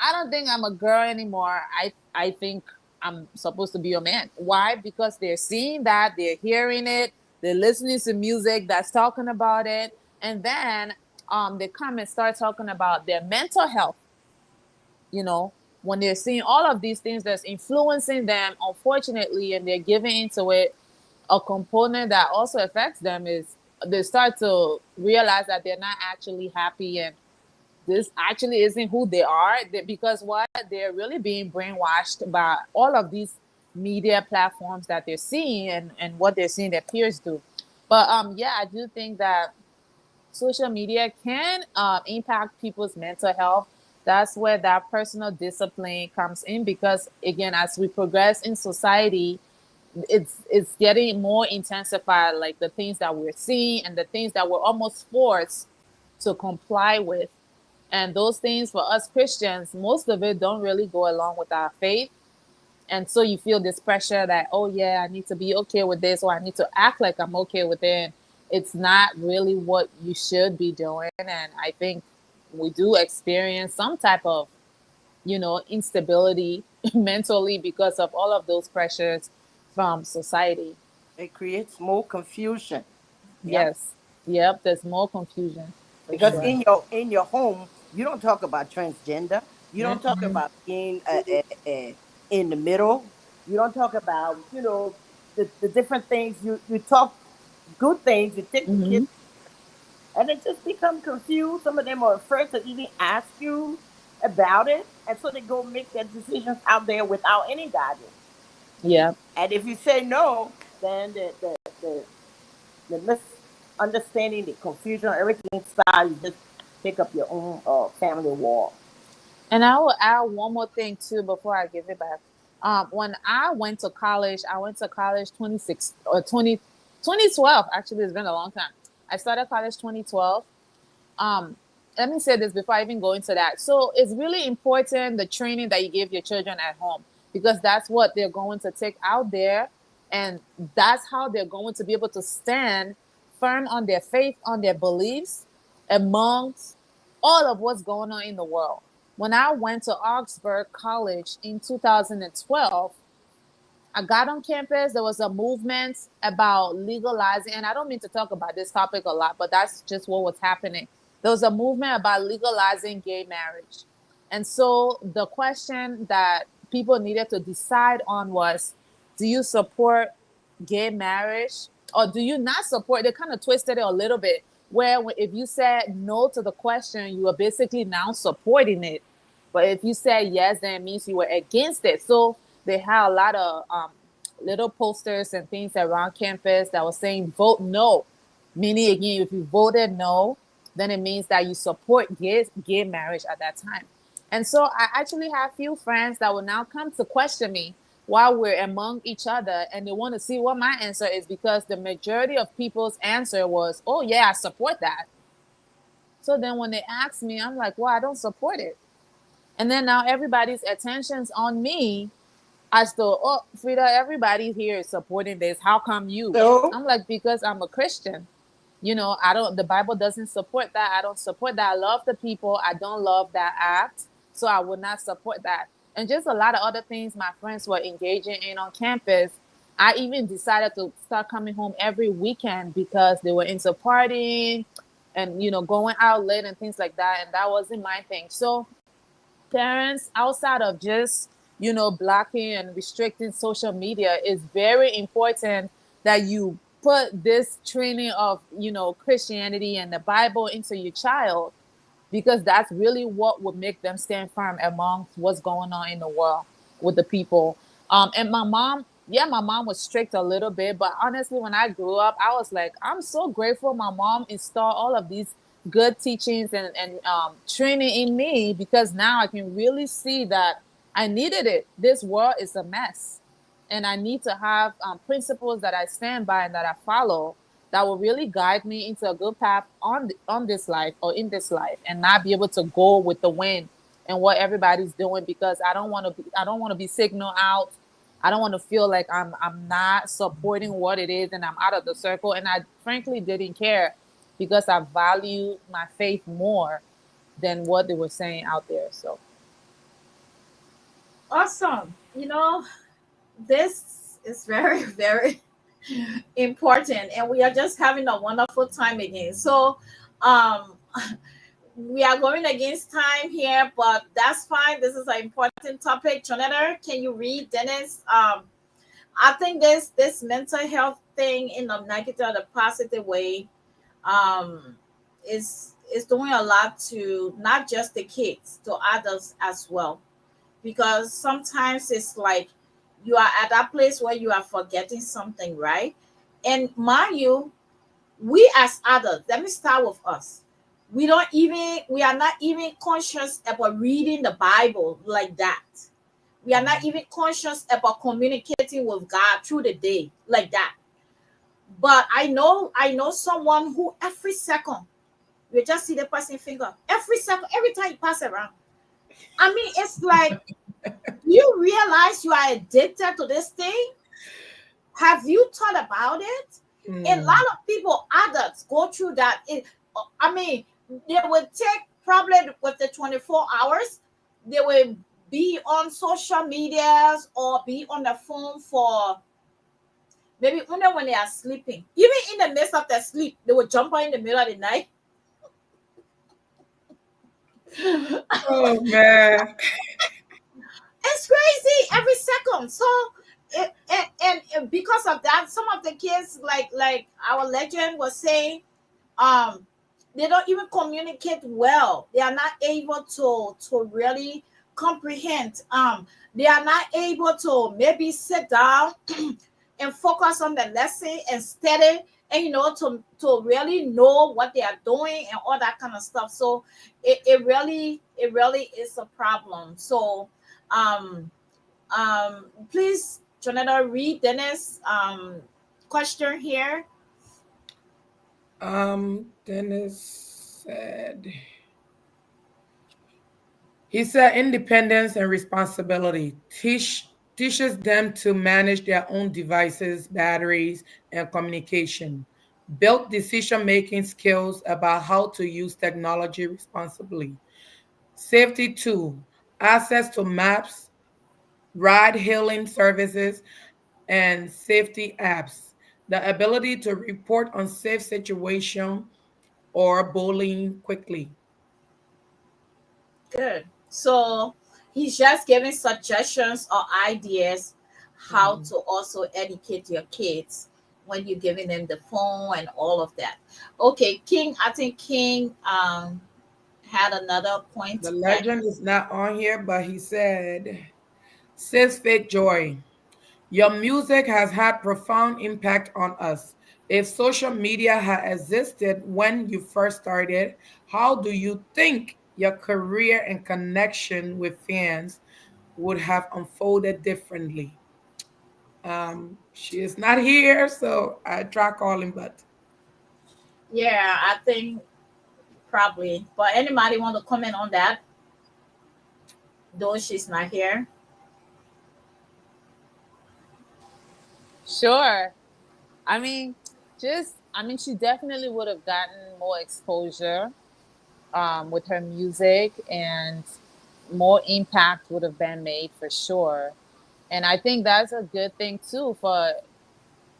I don't think I'm a girl anymore. I think I'm supposed to be a man. Why? Because they're seeing that, they're hearing it, they're listening to music that's talking about it, and then they come and start talking about their mental health, you know, when they're seeing all of these things that's influencing them, unfortunately, and they're giving into it, a component that also affects them is they start to realize that they're not actually happy, and this actually isn't who they are. Because what, they're really being brainwashed by all of these media platforms that they're seeing, and what they're seeing their peers do. But yeah, I do think that social media can impact people's mental health. That's where that personal discipline comes in, because again, as we progress in society, it's getting more intensified, like the things that we're seeing and the things that we're almost forced to comply with. And those things for us Christians, most of it don't really go along with our faith. And so you feel this pressure that, oh yeah, I need to be okay with this, or I need to act like I'm okay with it. It's not really what you should be doing. And I think we do experience some type of, instability mentally because of all of those pressures from society. It creates more confusion. Yep. Yes. Yep. There's more confusion for Because sure. in your home, you don't talk about transgender. You don't talk Mm-mm. about being in the middle. You don't talk about the different things. You talk good things. You take the Mm-hmm. kids, and it just become confused. Some of them are afraid to even ask you about it, and so they go make their decisions out there without any guidance. Yep. And if you say no, then the misunderstanding, the confusion, everything start. You just pick up your own family war. And I will add one more thing too before I give it back. When I went to college 26 or 2012. Actually, it's been a long time. I started college 2012. Um, Let me say this before I even go into that. So it's really important the training that you give your children at home, because that's what they're going to take out there, and that's how they're going to be able to stand firm on their faith, on their beliefs, amongst all of what's going on in the world. When I went to Augsburg College in 2012, I got on campus. There was a movement about legalizing, and I don't mean to talk about this topic a lot, but that's just what was happening. There was a movement about legalizing gay marriage. And so the question that people needed to decide on was, do you support gay marriage or do you not support? They kind of twisted it a little bit, where if you said no to the question, you were basically now supporting it. But if you said yes, then it means you were against it. So they had a lot of little posters and things around campus that was saying vote no. Meaning, again, if you voted no, then it means that you support gay marriage at that time. And so I actually have few friends that will now come to question me while we're among each other, and they want to see what my answer is, because the majority of people's answer was, oh yeah, I support that. So then when they ask me, I'm like, well, I don't support it. And then now everybody's attention's on me as though, oh, Frida, everybody here is supporting this. How come you? So I'm like, because I'm a Christian. I don't, the Bible doesn't support that. I don't support that. I love the people. I don't love that act. So I would not support that. And just a lot of other things my friends were engaging in on campus. I even decided to start coming home every weekend because they were into partying and, going out late and things like that. And that wasn't my thing. So parents, outside of just blocking and restricting social media, is very important that you put this training of Christianity and the Bible into your child, because that's really what would make them stand firm amongst what's going on in the world with the people. And my mom, yeah, my mom was strict a little bit, but honestly, when I grew up, I was like, I'm so grateful my mom installed all of these good teachings and training in me, because now I can really see that I needed it. This world is a mess, and I need to have principles that I stand by and that I follow, that will really guide me into a good path on this life or in this life, and not be able to go with the wind and what everybody's doing, because I don't want to be signaled out. I don't want to feel like I'm not supporting what it is and I'm out of the circle. And I frankly didn't care, because I value my faith more than what they were saying out there. So Awesome. This is very, very important, and we are just having a wonderful time again. So, We are going against time here, but that's fine. This is an important topic. Jonetta, can you read Dennis? I think this mental health thing in the negative or the positive way um is doing a lot to not just the kids, to adults as well. Because sometimes it's like you are at that place where you are forgetting something, right? And mind you, we as adults, let me start with us. We are not even conscious about reading the Bible like that. We are not even conscious about communicating with God through the day like that. But I know someone who every second you just see the person finger every second, every time you pass around. I mean, it's like, you realize you are addicted to this thing? Have you thought about it? A Mm. lot of people, adults, go through that. I mean, they would take probably with the 24 hours, they will be on social medias or be on the phone for maybe only when they are sleeping. Even in the midst of their sleep, they will jump on in the middle of the night. Oh man. It's crazy every second. So, and because of that, some of the kids, like our legend was saying, um, they don't even communicate well. They are not able to really comprehend. They are not able to maybe sit down and focus on the lesson and study, and to really know what they are doing and all that kind of stuff. So it really is a problem. So um please, Jonetta, read Dennis question here. Dennis said, he said independence and responsibility. Teaches them to manage their own devices, batteries, and communication. Built decision making skills about how to use technology responsibly. Safety tool, access to maps, ride hailing services, and safety apps. The ability to report unsafe situation or bullying quickly. Good. So he's just giving suggestions or ideas how Mhm. to also educate your kids when you're giving them the phone and all of that. Okay, King, I think King had another The point that. legend is not on here, but he said, Sis Faith Joy, your music has had profound impact on us. If social media had existed when you first started, how do you think your career and connection with fans would have unfolded differently? She is not here, so I try calling, but Yeah, I think probably. But anybody want to comment on that? Though she's not here. Sure. I mean, she definitely would have gotten more exposure with her music, and more impact would have been made for sure. And I think that's a good thing too for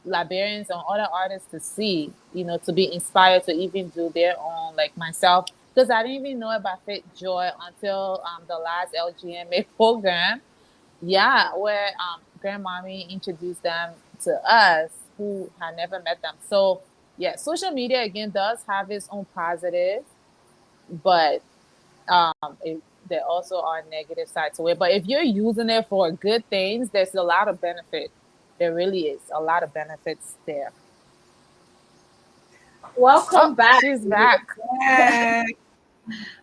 Liberians and other artists to see, to be inspired to even do their own, like myself, because I didn't even know about Fit Joy until the last LGMA program. Yeah, where grandmommy introduced them to us who had never met them. So yeah, social media again does have its own positive, but there also are negative sides to it. But if you're using it for good things, there's a lot of benefit. There really is a lot of benefits there. Oh, Welcome back. she's back. yeah.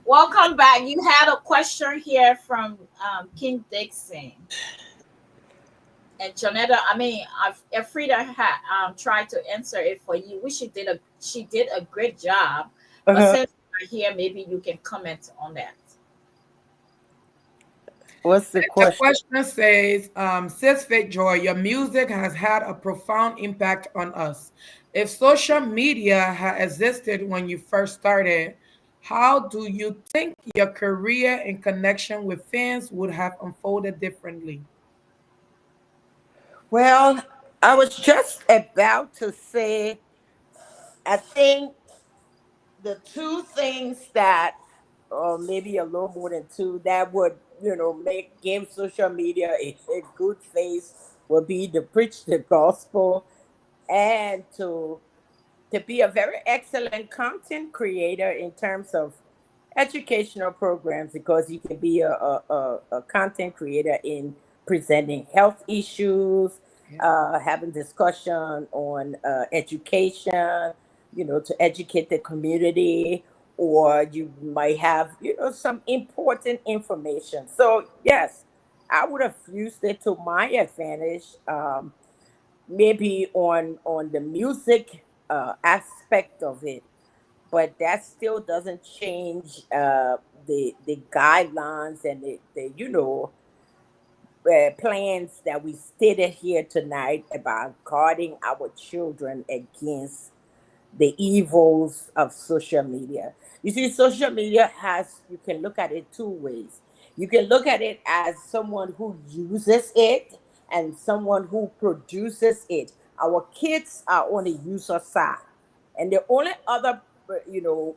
Welcome back. You had a question here from King Dixon. And Jonetta, I mean, Frida had tried to answer it for you, which she did a great job. But Uh-huh. since you're here, maybe you can comment on that. What's the The question? question says, Sis Faith Joy, your music has had a profound impact on us. If social media had existed when you first started, how do you think your career and connection with fans would have unfolded differently? Well, I was just about to say, I think the two things that, or maybe a little more than two, that would, make give social media a good face would be to preach the gospel and to be a very excellent content creator in terms of educational programs, because you can be a content creator in presenting health issues, Yeah. having discussion on education, to educate the community, or you might have, some important information. So, yes, I would have used it to my advantage. Maybe on the music aspect of it, but that still doesn't change the guidelines and the plans that we stated here tonight about guarding our children against the evils of social media. You see, social media you can look at it two ways. You can look at it as someone who uses it and someone who produces it. Our kids are on the user side. And the only other,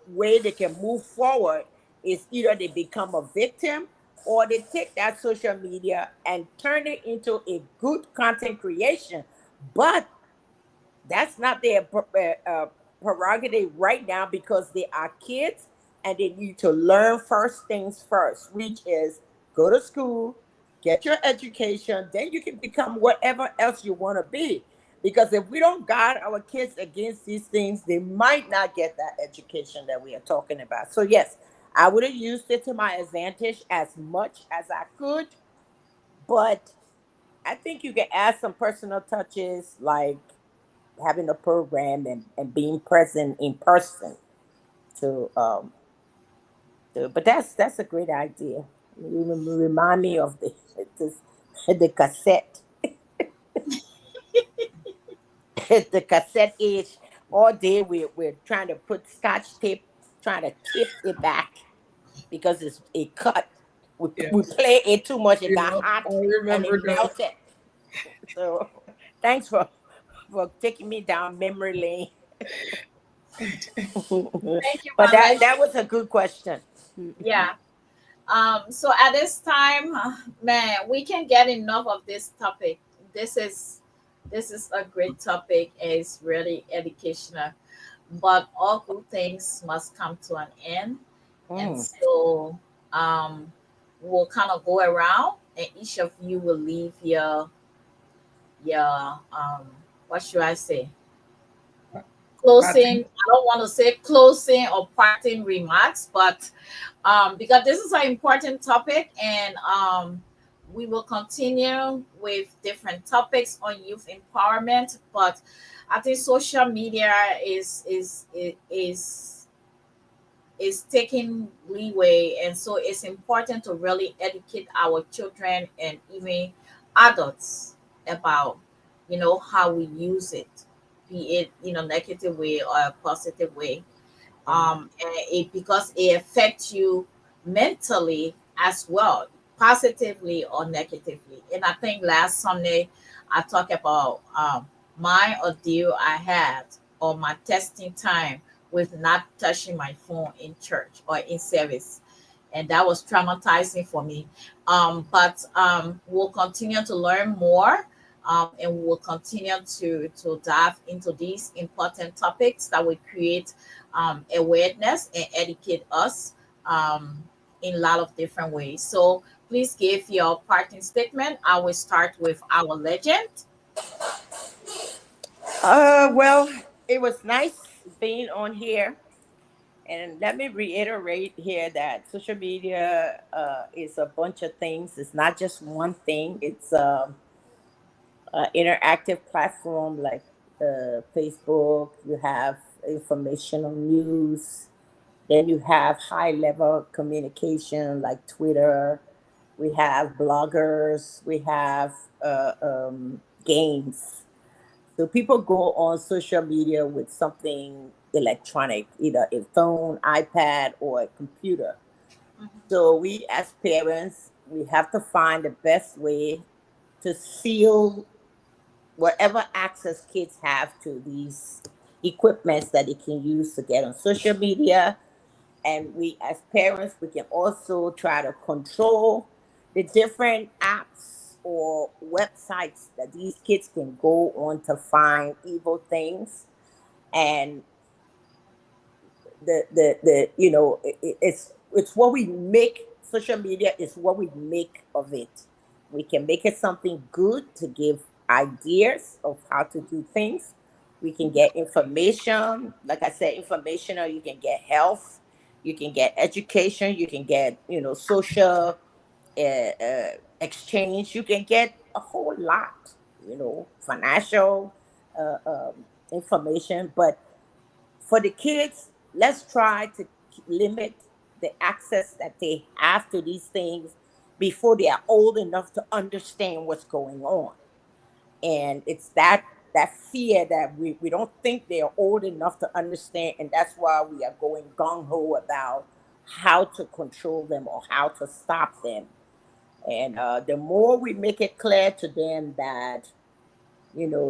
way they can move forward is either they become a victim or they take that social media and turn it into a good content creation. But that's not their prerogative right now, because they are kids and they need to learn first things first, which is go to school, get your education, then you can become whatever else you want to be. Because if we don't guard our kids against these things, they might not get that education that we are talking about. So, yes, I would have used it to my advantage as much as I could, but I think you can add some personal touches like having a program and being present in person to but that's a great idea. You remind me of this, the cassette the cassette age. All day we're trying to put scotch tape, trying to tape it back because it's a cut. Yeah. We play it too much, it got Yeah. I hot and remember it that. melted. So thanks for taking me down memory lane. Thank you, But Mama. that was a good question. Yeah. So at this time, man, we can get enough of this topic. This is this is a great topic. It's really educational. But all good things must come to an end. And Mm. so we'll kind of go around and each of you will leave your what should I say? Closing. Patrick? I don't want to say closing or parting remarks, but because this is an important topic and we will continue with different topics on youth empowerment, but I think social media is taking leeway, and so it's important to really educate our children and even adults about how we use it, be it negative way or a positive way, and it because it affects you mentally as well, positively or negatively. And I think last Sunday I talked about my ordeal I had or my testing time with not touching my phone in church or in service, and that was traumatizing for me. But we'll continue to learn more, and we'll continue to dive into these important topics that will create awareness and educate us in a lot of different ways. So please give your parting statement. I will start with our legend. Well, it was nice being on here. And let me reiterate here that social media is a bunch of things. It's not just one thing. It's an interactive platform like Facebook. You have informational news. Then you have high level communication like Twitter. We have bloggers. We have games. So people go on social media with something electronic, either a phone, iPad, or a computer. So we as parents, we have to find the best way to seal whatever access kids have to these equipments that they can use to get on social media. And we, as parents, we can also try to control the different apps or websites that these kids can go on to find evil things. And the it's what we make. Social media is what we make of it. We can make it something good to give ideas of how to do things. We can get information, like I said, information, or you can get health, you can get education, you can get, social exchange, you can get a whole lot, financial information. But for the kids, let's try to limit the access that they have to these things before they are old enough to understand what's going on. And it's that fear that we don't think they are old enough to understand, and that's why we are going gung-ho about how to control them or how to stop them. And the more we make it clear to them that,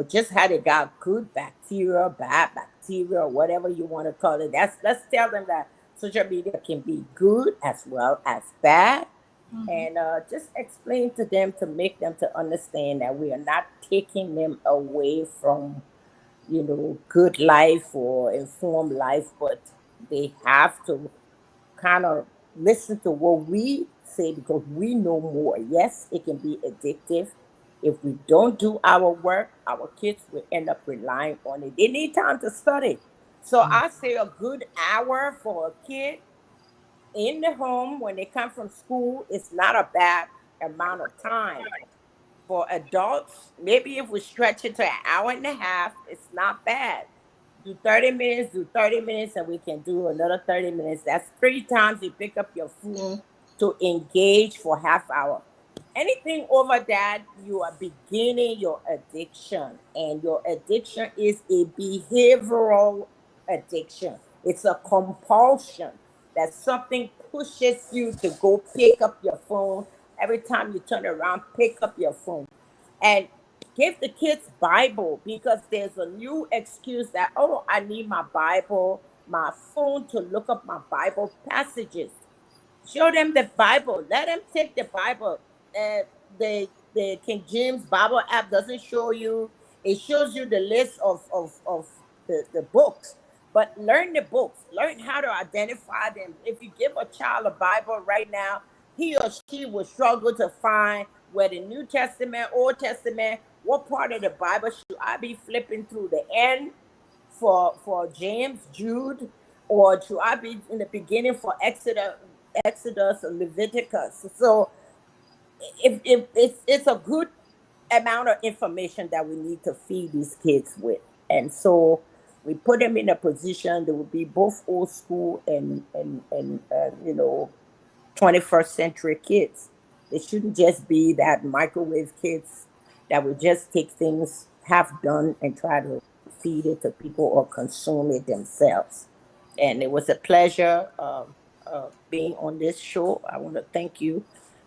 just how they got good bacteria, bad bacteria, or whatever you want to call it. Let's tell them that social media can be good as well as bad, Mhm. and just explain to them to make them to understand that we are not taking them away from, good life or informed life, but they have to kind of listen to what we say because we know more. Yes, it can be addictive. If we don't do our work, our kids will end up relying on it. They need time to study. So I say a good hour for a kid in the home when they come from school is not a bad amount of time. For adults, maybe if we stretch it to an hour and a half, it's not bad. Do 30 minutes, and we can do another 30 minutes. That's three times you pick up your phone to engage for half hour. Anything over that, you are beginning your addiction. And your addiction is a behavioral addiction. It's a compulsion that something pushes you to go pick up your phone. Every time you turn around, pick up your phone. And give the kids Bible, because there's a new excuse that, oh, I need my Bible, my phone to look up my Bible passages. Show them the Bible. Let them take the Bible. Uh, the King James Bible app doesn't show you. It shows you the list of the books. But learn the books. Learn how to identify them. If you give a child a Bible right now, he or she will struggle to find where the New Testament, Old Testament, what part of the Bible should I be flipping through, the end for James, Jude, or should I be in the beginning for Exodus or Leviticus? So if it's a good amount of information that we need to feed these kids with. And so we put them in a position that will be both old school and 21st century kids. They shouldn't just be that microwave kids that would just take things half done and try to feed it to people or consume it themselves. And it was a pleasure being on this show. I want to thank you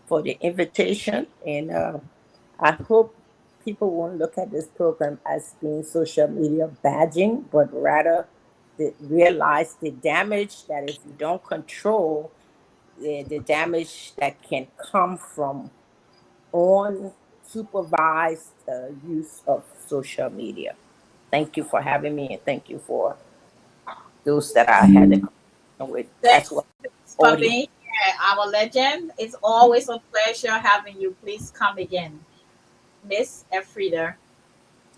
for the invitation, and I hope people won't look at this program as being social media badging, but rather realize the damage that if you don't control the damage that can come from unsupervised use of social media. Thank you for having me, and thank you for those that I had the conversation with as well. Thanks for Audience. being here, our legend. It's always a pleasure having you. Please come again, Miss Alfreda.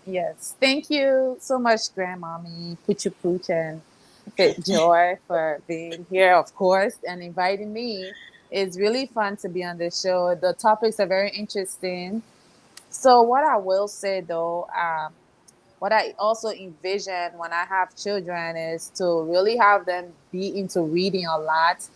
Yes. Thank you so much, Grandmommy, Poochie Pooch, and Fit Joy for being here, of course, and inviting me. It's really fun to be on this show. The topics are very interesting. So, what I will say though, what I also envision when I have children is to really have them be into reading a lot,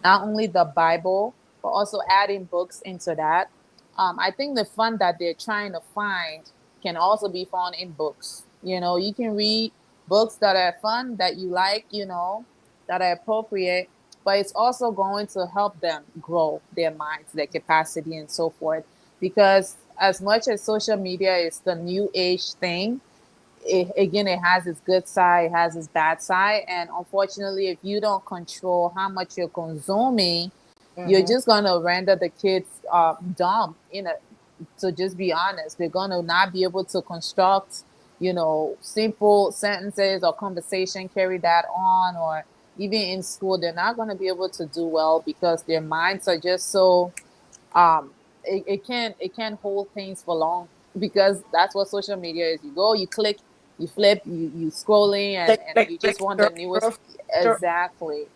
not only the Bible, but also adding books into that. I think the fun that they're trying to find can also be found in books. You can read books that are fun, that you like, that are appropriate, but it's also going to help them grow their minds, their capacity, and so forth. Because as much as social media is the new age thing, again, it has its good side, it has its bad side, and unfortunately, if you don't control how much you're consuming, you're Mm-hmm. just gonna render the kids dumb. To just be honest, they're gonna not be able to construct, simple sentences or conversation, carry that on, or even in school, they're not gonna be able to do well because their minds are just so it can't hold things for long because that's what social media is. You go, you click, you flip, you scrolling, and Click, and click, you click, just want the scroll, newest. scroll, scroll. Exactly,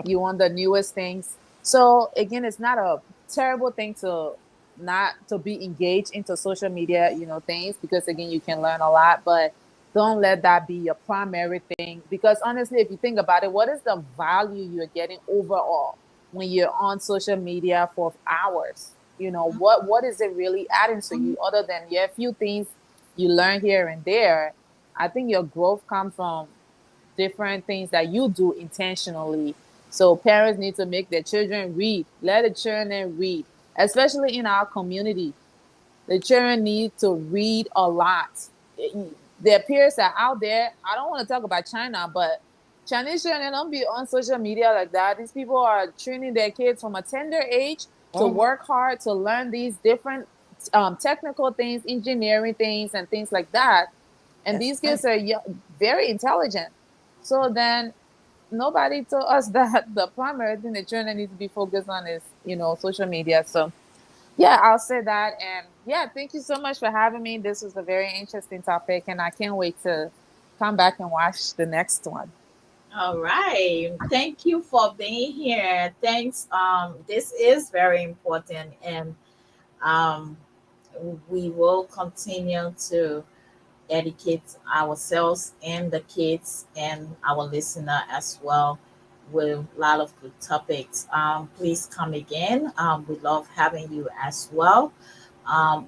you want the newest things. So again, it's not a terrible thing to not to be engaged into social media, things, because again, you can learn a lot, but don't let that be your primary thing, because honestly, if you think about it, what is the value you're getting overall when you're on social media for hours? What is it really adding to you other than, yeah, a few things you learn here and there? I think your growth comes from different things that you do intentionally. So parents need to make their children read. Let the children read, especially in our community. The children need to read a lot. Their peers are out there. I don't want to talk about China, but Chinese children don't be on social media like that. These people are training their kids from a tender age to Mm-hmm. work hard to learn these different technical things, engineering things, and things like that. And That's these right. kids are very intelligent. So then nobody told us that the primary thing the children need to be focused on is, social media. So yeah, I'll say that. And yeah, thank you so much for having me. This was a very interesting topic, and I can't wait to come back and watch the next one. All right. Thank you for being here. Thanks. This is very important, and um, we will continue to educate ourselves and the kids and our listener as well with a lot of good topics. Please come again. We love having you as well.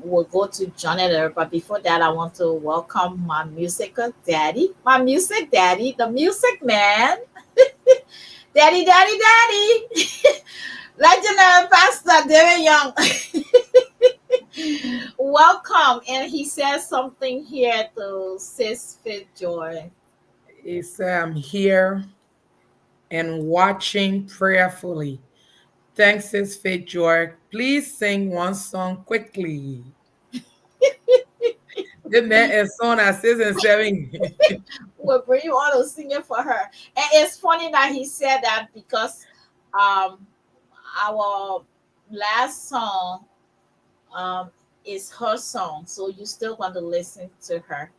We'll go to Jonathan, but before that, I want to welcome my musical daddy, my music daddy, the music man, daddy, daddy, daddy, legendary pastor David Young. Welcome, and he says something here to Sis Joy. It's here and watching prayerfully. Thanks, Sis Faith Joy. Please sing one song quickly. The man is son at 6 and 7. We'll bring you on to sing it for her. And it's funny that he said that because um our last song um is her song. So you still want to listen to her.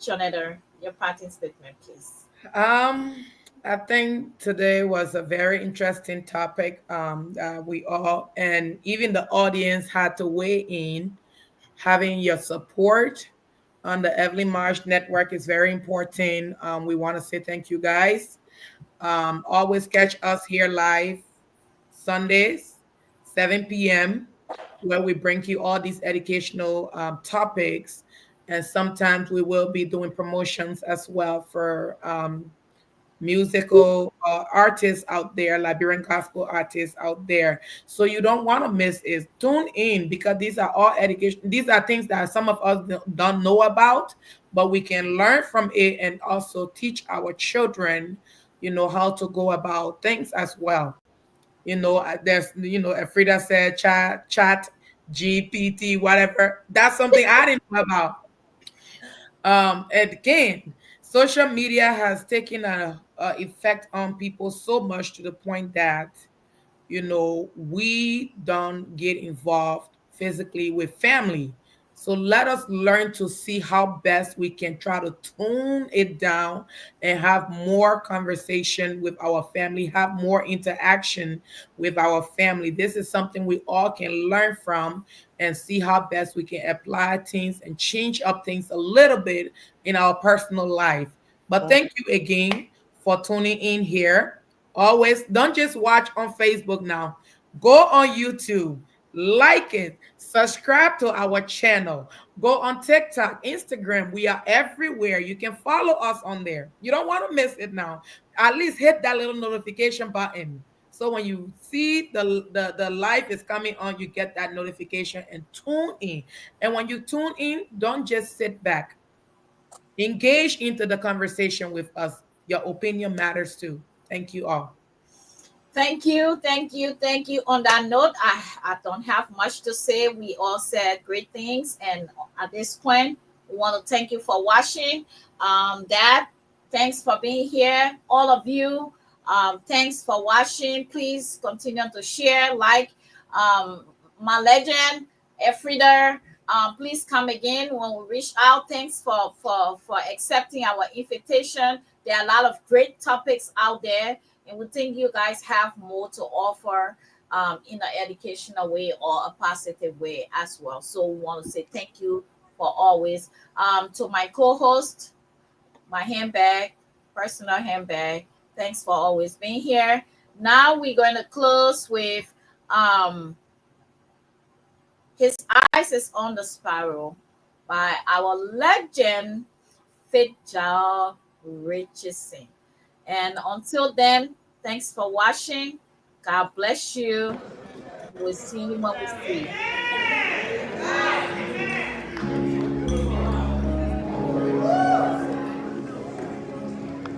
Jonathan, your parting statement, please. Um, I think today was a very interesting topic. We all and even the audience had to weigh in. Having your support on the Evelyn Marsh Network is very important. We want to say thank you guys. Always catch us here live Sundays, 7 p.m., where we bring you all these educational topics. And sometimes we will be doing promotions as well for musical artists out there, Liberian gospel artists out there. So you don't want to miss it. Tune in because these are all education. These are things that some of us don't know about, but we can learn from it and also teach our children, how to go about things as well. There's, Alfreda said chat, GPT, whatever. That's something I didn't know about. And again, social media has taken a effect on people so much to the point that we don't get involved physically with family. So let us learn to see how best we can try to tone it down and have more conversation with our family, have more interaction with our family. This is something we all can learn from and see how best we can apply things and change up things a little bit in our personal life. But thank you again for tuning in here. Always don't just watch on Facebook now. Go on YouTube, like it, subscribe to our channel. Go on TikTok, Instagram. We are everywhere. You can follow us on there. You don't want to miss it now. At least hit that little notification button. So when you see the live is coming on, you get that notification and tune in. And when you tune in, don't just sit back. Engage into the conversation with us. Your opinion matters too. Thank you all. Thank you, thank you, thank you. On that note, I don't have much to say. We all said great things, and at this point, we want to thank you for watching. Dad, thanks for being here. All of you, thanks for watching. Please continue to share, like, my legend, Alfreda. Please come again when we reach out. Thanks for accepting our invitation. There are a lot of great topics out there, and we think you guys have more to offer in an educational way or a positive way as well. So we want to say thank you for always. To my co-host, my handbag, personal handbag, thanks for always being here. Now we're going to close with um, His Eyes is on the Sparrow by our legend, Fitzgerald Richardson. And until then, thanks for watching. God bless you. We'll see you when we see you.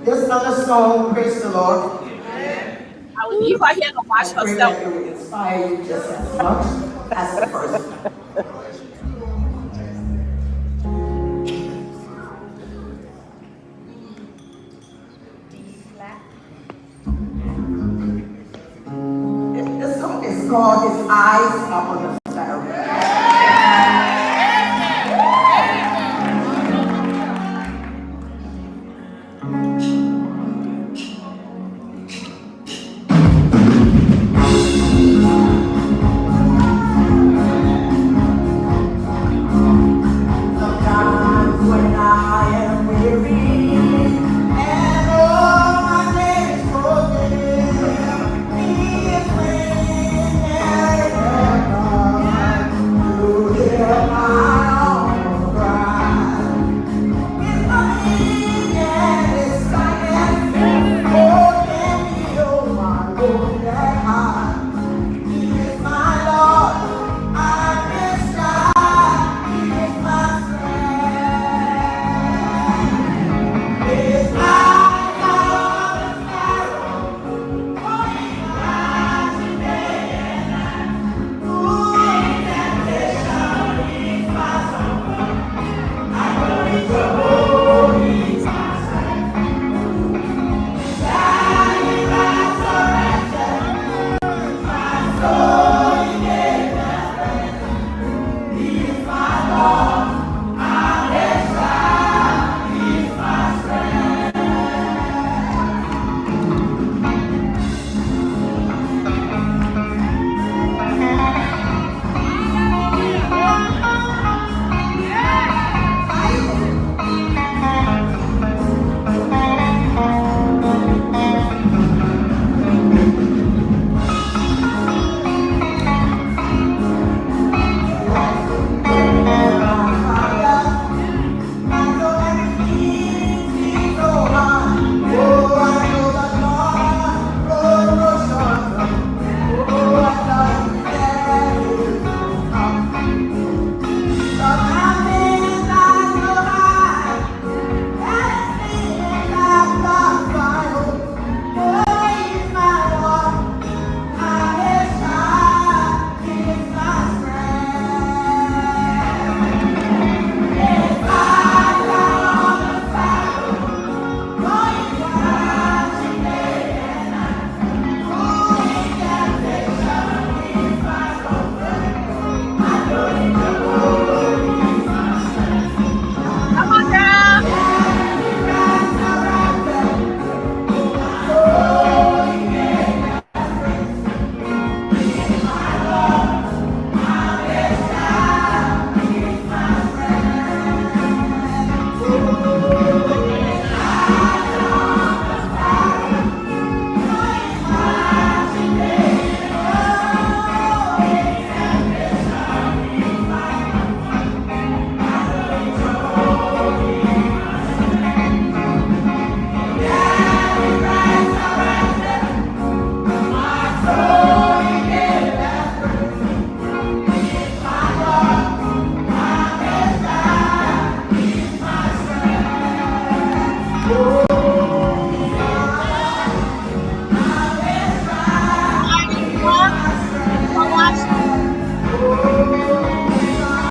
There's another song, praise the Lord. I will leave her here to I watch pray herself. that it will inspire you just as much as the first one.